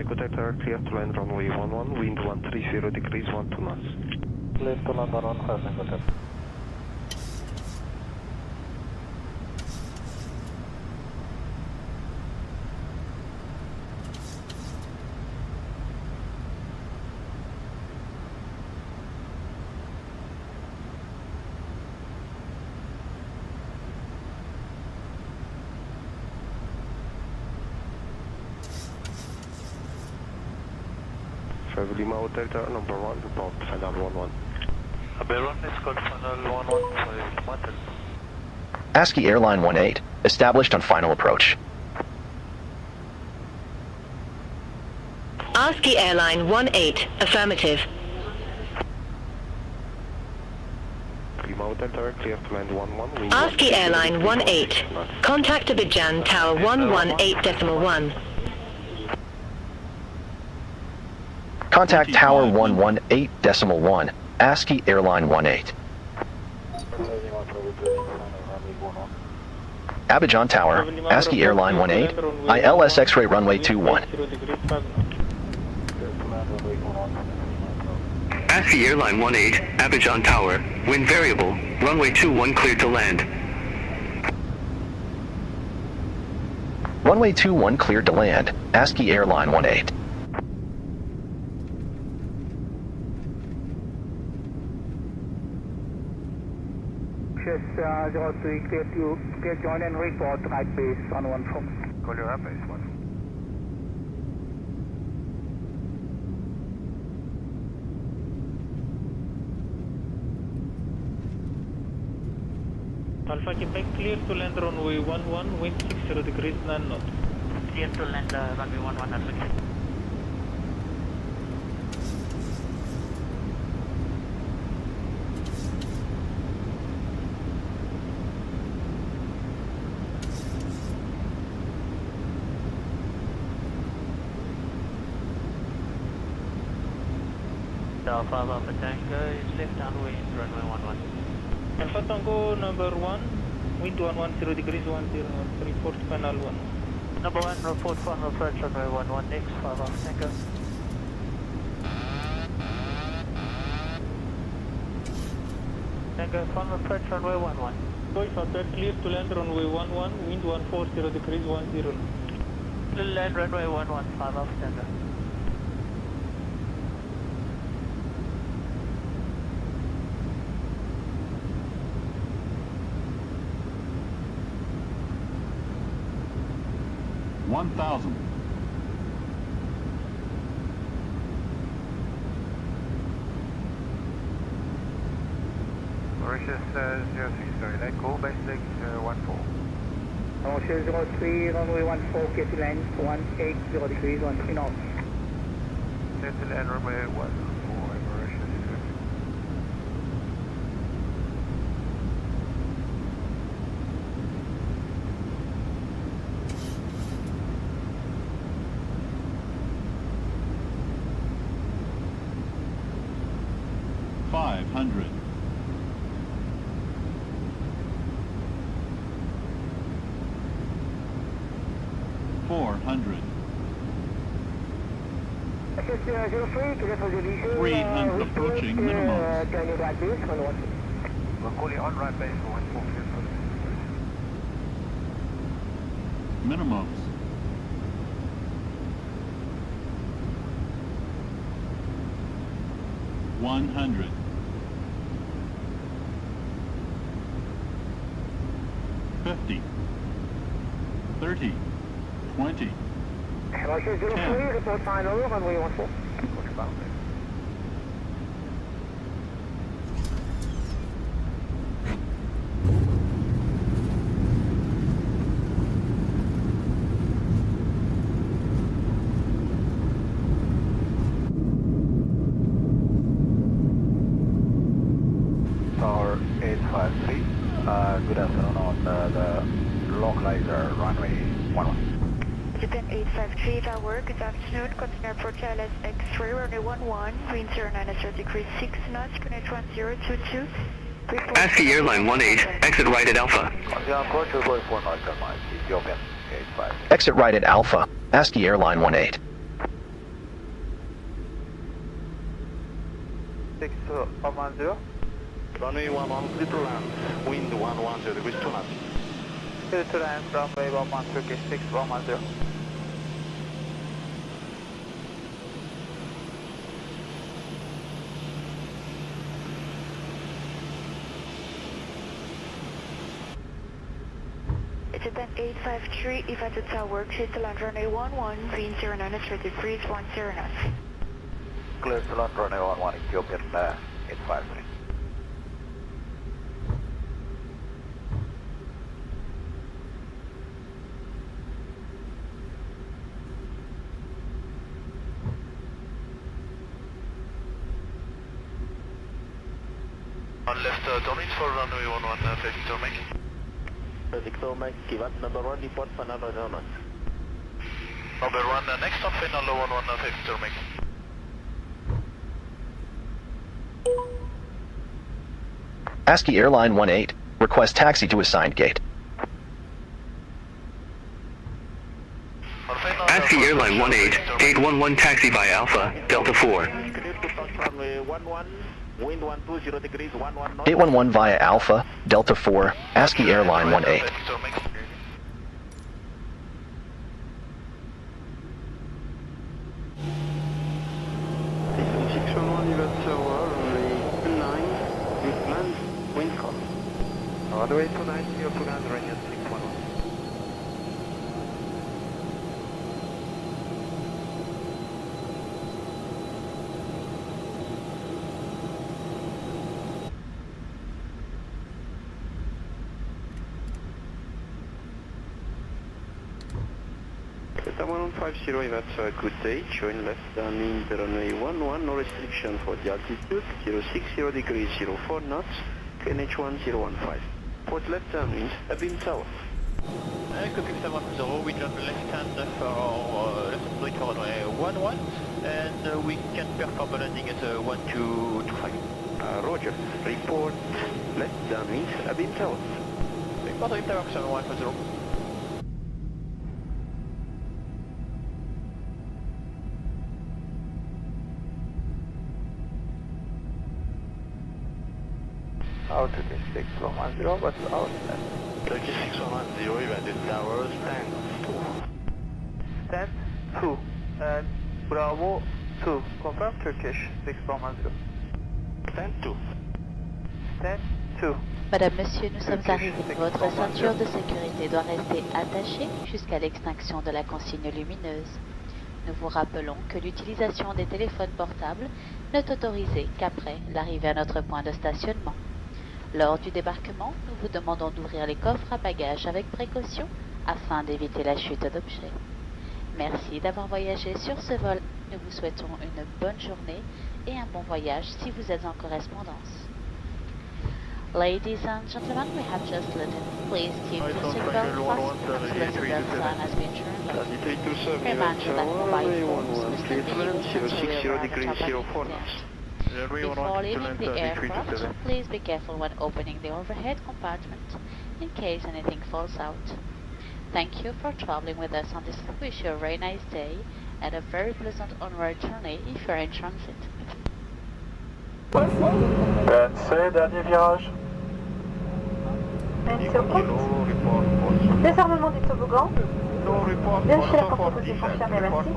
Hotel Tower, clear to land runway 11, wind 130 degrees, 12 knots. Clear to land on 15 Hotel. Lima Hotel Tower number 1, report final 11. Abidjan is called final 115 Matel. Asky Airline 18, established on final approach. Asky Airline 18, affirmative. Lima Hotel Tower, clear to land 11. Asky Airline 18, contact Abidjan Tower 118.1. Contact Tower 118.1, Asky Airline 18. Abidjan Tower, Asky Airline 18, ILS X-ray runway 21. Asky Airline 18, Abidjan Tower, wind variable, runway 21 cleared to land. Runway 21 cleared to land, Asky Airline 18. GSX 03, clear join and report right base on 14. Call your right base 1. Alpha Quebec, clear to land runway 11, wind 60 degrees, 9 knots. Clear to land runway 11, Alpha Quebec. Alpha Alpha Tango is left downwind, runway 11. Alpha Tango number 1, wind 110 degrees, 10, report final 1. Number 1, report final approach, runway 11, next 5 Alpha Tango. Tango, final approach, runway 11. Boy Hotel, clear to land runway 11, wind 140 degrees, 10. Land runway 11, 5 Alpha Tango. Mauritius 03, sorry, let go, base leg 14. Mauritius 03, runway 14, clear to land 180 degrees, 13 knots. Clear to land runway 14, Mauritius. Approaching minimum. We're calling on right base for 14. Minimums. $100. 50. 30. 20. Mauritius 03, report final, runway 14. Tower 853, good afternoon on the localizer runway 11. Captain 853 Tower, good afternoon, continue approach ILS X-ray, runway 11, wind 09 degrees 6 knots, connect 1022. Asky Airline 18, exit right at Alpha. Approach will go 4 knots, Ethiopian 85. Exit right at Alpha, Asky Airline 18. 6410. Runway 11, clear to land, wind 110 degrees 2 knots. Clear to land, runway 11, Turkish 6110. Captain 853, Ifly to tower, clear to land runway 11, wind 09 degrees 10 knots. Clear to land, runway 11, Ethiopian 853. On left downwind for runway 11, Victor Mike. Victor Mike, Kivat, number 1, report final ADDONS. Number 1, next on final 11, Victor Mike. Asky Airline 18, request taxi to assigned gate. Asky Airline 18, gate 11 taxi by Alpha, Delta 4. Clear to touch runway 11, wind 120 degrees 11 knots. 811 via Alpha, Delta 4, Asky Airline 18. Runway 290 to land, Ryzen 611. Delta 1150, that's a good day, showing left downwind runway 11, no restriction for the altitude, 060 degrees 04 knots, QNH 1015. Port left downwind, Abidjan Tower. Copy 710, we turn left hand for left for runway 11, and we can perform a landing at 1225. Roger, report left downwind, Abidjan Tower. Report Abidjan Tower 7150. Out to the 6110, but out left. Turkish 6110, United Tower, stand 2. Stand 2, and Bravo 2, confirm Turkish 6110. Stand 2. Stand 2. Madame, Monsieur, nous sommes arrivés. Votre ceinture de sécurité doit rester attachée jusqu'à l'extinction de la consigne lumineuse. Nous vous rappelons que l'utilisation des téléphones portables n'est autorisée qu'après l'arrivée à notre point de stationnement. Lors du débarquement, nous vous demandons d'ouvrir les coffres à bagages avec précaution afin d'éviter la chute d'objets. Merci d'avoir voyagé sur ce vol. Nous vous souhaitons une bonne journée et un bon voyage si vous êtes en correspondance. Ladies and gentlemen, we have just landed. Please keep your seatbelt fastened until the seatbelt sign has been turned off. Remind you that mobile phones must continue until we arrive at our destination. Before leaving the aircraft, please be careful when opening the overhead compartment in case anything falls out. Thank you for traveling with us on this. Wish you a very nice day and a very pleasant onward journey if you're in transit. PNC, dernier virage. Désarmement des toboggans. Vérifiez la conformité confirmée, merci.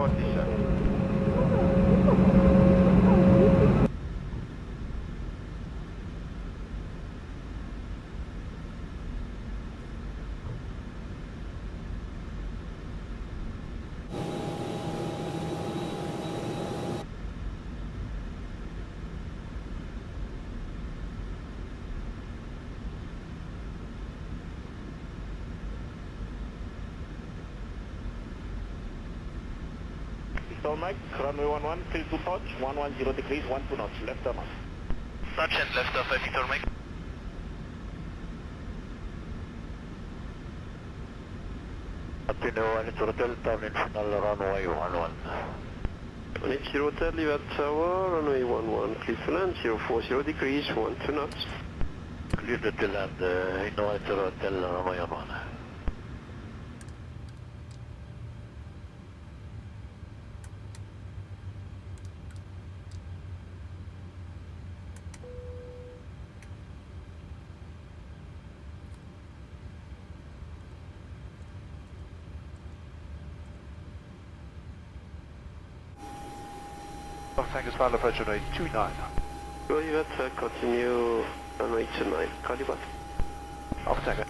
Mike, runway 11, clear to touch, 110 degrees, 12 knots, left turn on. Touch and left of Victor Mike. Captain 1, Throttle, turn in final runway 11. H0 Hotel, leave at tower, runway 11, clear to land, 040 degrees, 12 knots. Clear to land, Innovator Hotel, runway 11. Off Tango Smile approach runway 29. Go Yvette, continue runway 29. Call you back. Off Tango.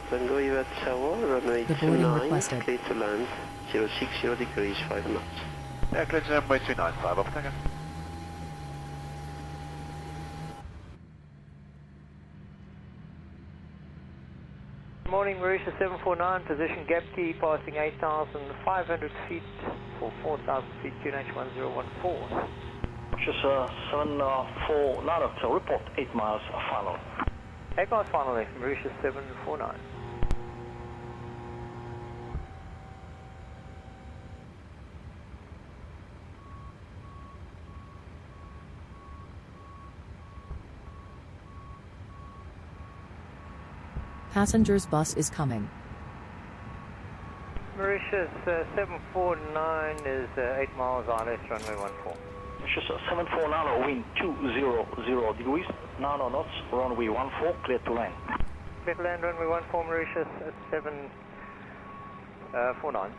Tango Yvette Tower, runway 29, clear to land, 060 degrees, 5 knots. Yeah, clear to runway 29, 5 off Tango. Morning, Mauritius 749, position gap key, passing 8,500 feet for 4,000 feet, QNH 1014. Mauritius 749, report 8 miles final. 8 miles final left, Mauritius 749. Passengers bus is coming. Mauritius 749 is 8 miles ILS, runway 14. Mauritius 749, wind 200 degrees, 9 knots, runway 14, clear to land. Clear to land, runway 14, Mauritius 749.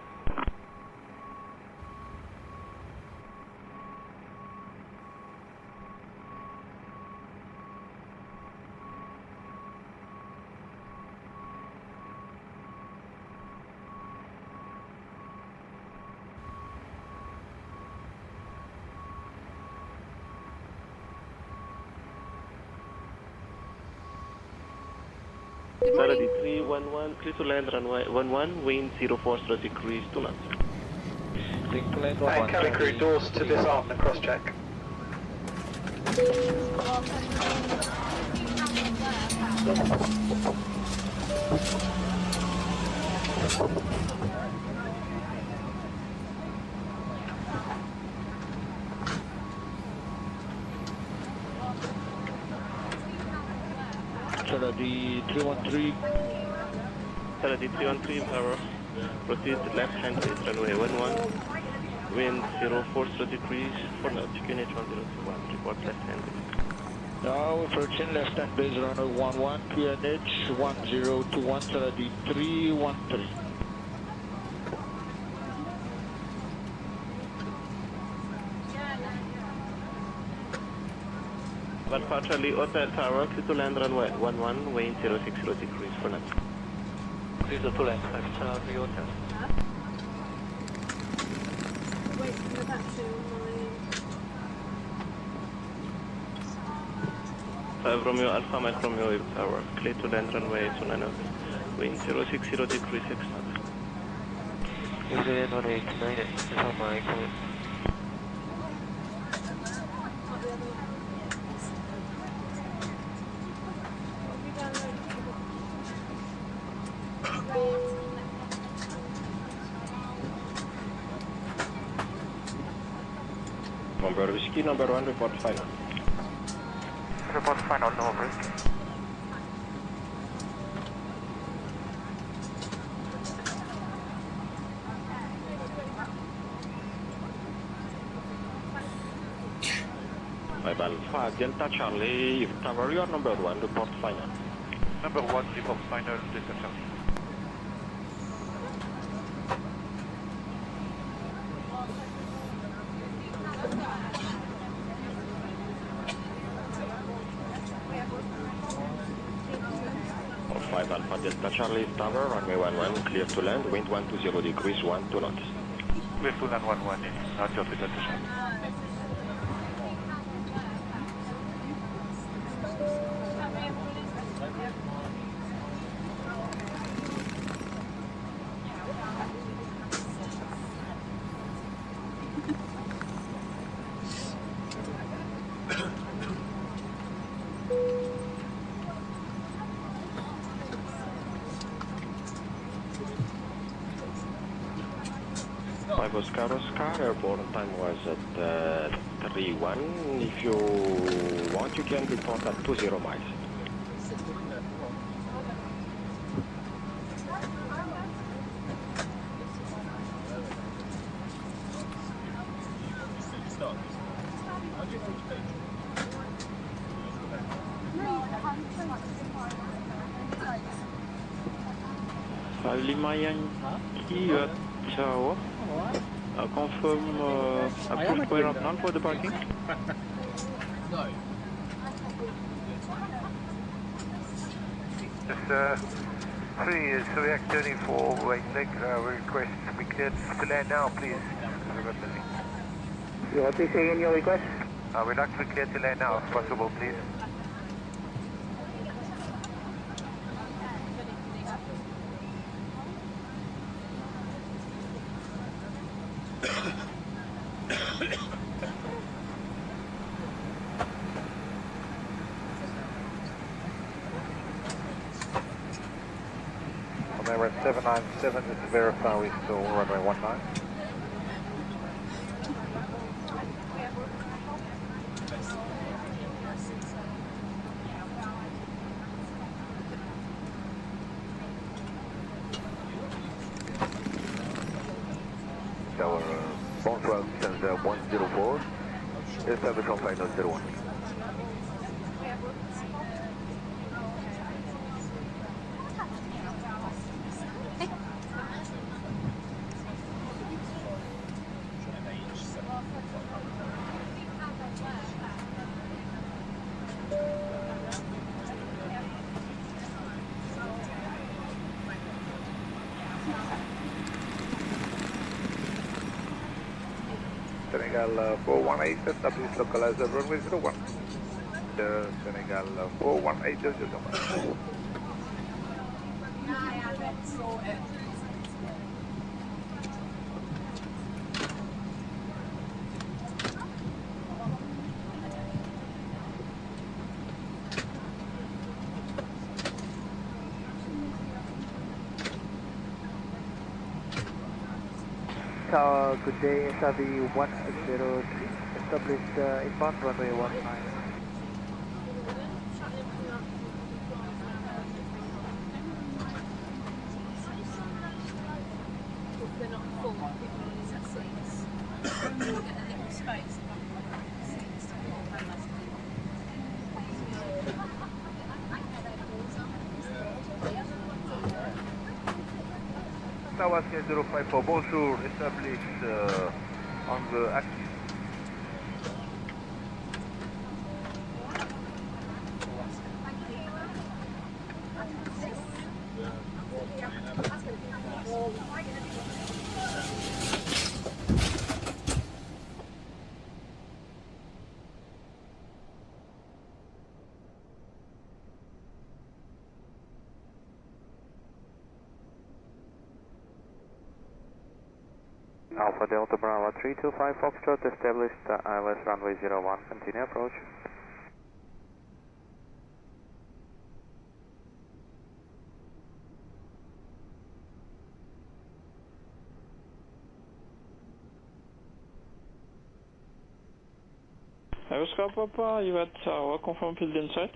Salut 311, clear to land runway 11, wind 040 degrees, 2 knots. Clear to land 11. Cabin crew, doors to disarm and cross check. Salut 313. Salut 313, power. Proceed left hand is runway 11, wind 040 degrees, 4 knots, QNH 1021, report left hand. Now approaching left hand base runway 11, QNH 1021, Salut 313. Alpha Charlie Hotel Tower, clear to land runway 11, wind 060 degrees, 4 knots. Clear to land, Alpha Charlie Hotel. Wait for that to Five Romeo Alpha Mike Romeo Tower, clear to land runway 29, wind 060 degrees, 6 knots. Clear to land 189, Alpha Mike. Number whiskey, number 1, report final. Report final, no break. Alpha Delta Charlie, Tower, you are number 1, report final. Number 1, report final, Delta Charlie. Alpha Delta Charlie Tower, runway 11, clear to land, wind 120 degrees, 2 knots. Clear to land 11, not your Delta Charlie. Oscar, airborne time was at 31. If you want, you can report at 20 miles. Lima Yankee, ciao. Confirm approved Quadrant null for the parking. No. This 3 is React 34, wait leg, request to be cleared to land now, please. 03, say again your request. We'd like to be cleared to land now, if possible, please. Runway 797, just to verify we still runway 19. Tower bound route sensor 104, establish on final 01. Senegal 418, establish localizer runway 01. Senegal 418, Good day, SRV 103, established inbound runway 19. They're not full, people use at seats. We'll get a little space above seats to Tower 054, bonjour, establish on the Asky. Alpha Delta Bravo 325 Foxtrot, established ILS runway 01, continue approach. Oscar Papa, you at tower, confirm field inside.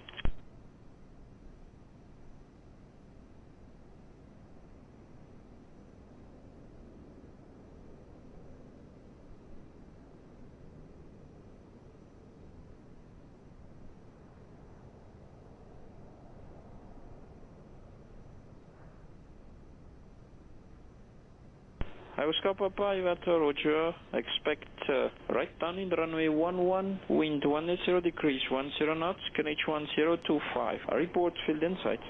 Oscar Papa, you at Roger, expect right down in runway 11, wind 180 degrees, 10 knots, KNH 1025, report field inside.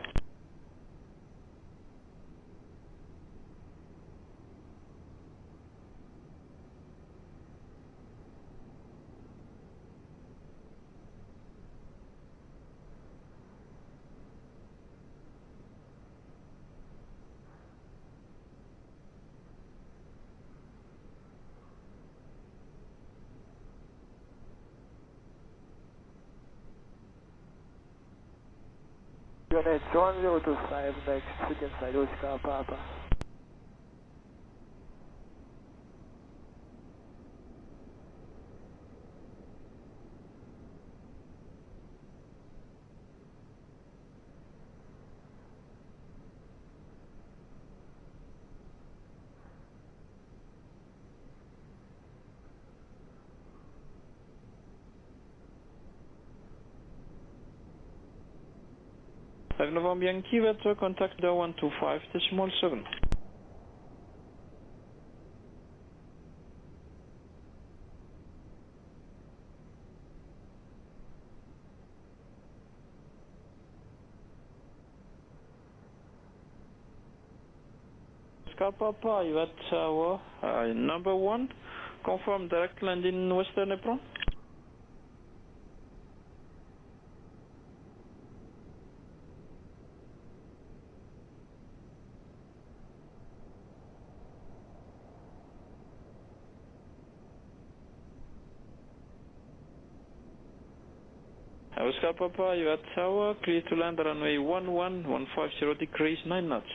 Unit 1025, next, field inside, Oscar Papa. November Yankee, weather, contact the 125.7. Oscar Papa, you at tower number 1. Confirm direct landing Western Apron. Oscar Papa, you at tower, clear to land runway 150 degrees, 9 knots.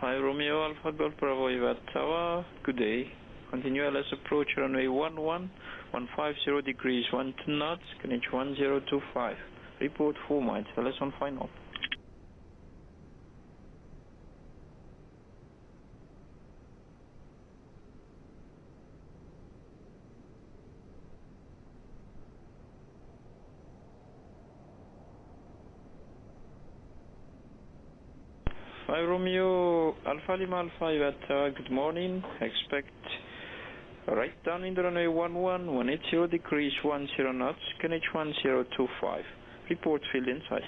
Hi Romeo, Alpha Golf Bravo, you at tower, good day. Continue LS approach runway 150 degrees, 12 knots, QNH 1025. Report 4 miles, LS on final. Hi Romeo, Alpha Lima Alpha, you at good morning. Expect right down in the runway 180 degrees, 10 knots, QNH 1025. Report field inside.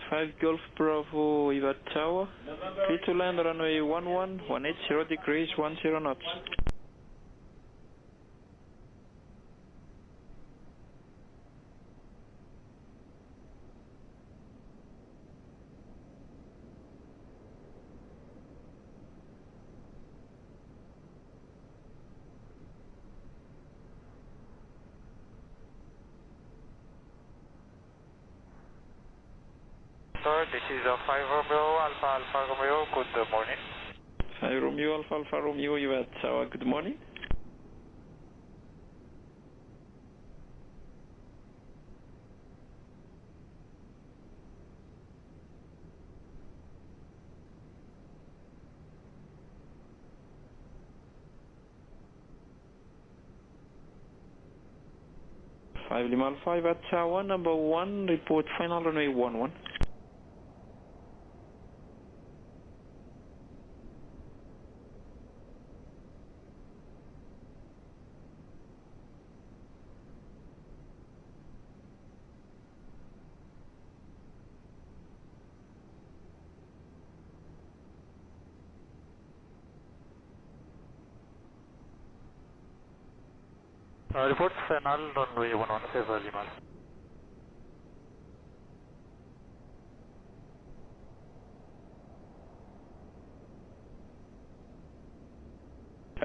Five Golf Bravo, Eva Tower. Clear to land runway 180 degrees, 10 knots. This is 5 Romeo, Alpha Alpha Romeo, good morning. 5 Romeo, Alpha Alpha Romeo, you at tower, good morning. Five Lima Alpha, you at tower, number 1, report final runway 11. Report final runway 117 Lima.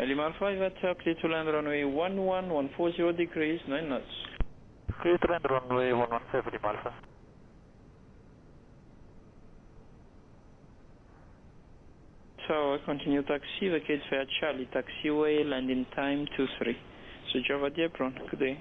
Lima Alpha, you at clear to land runway 140 degrees, 9 knots. Clear to land runway 117 Lima Alpha. Tower, continue taxi, vacate via Charlie, taxiway, landing time 23. So Java the apron, good day.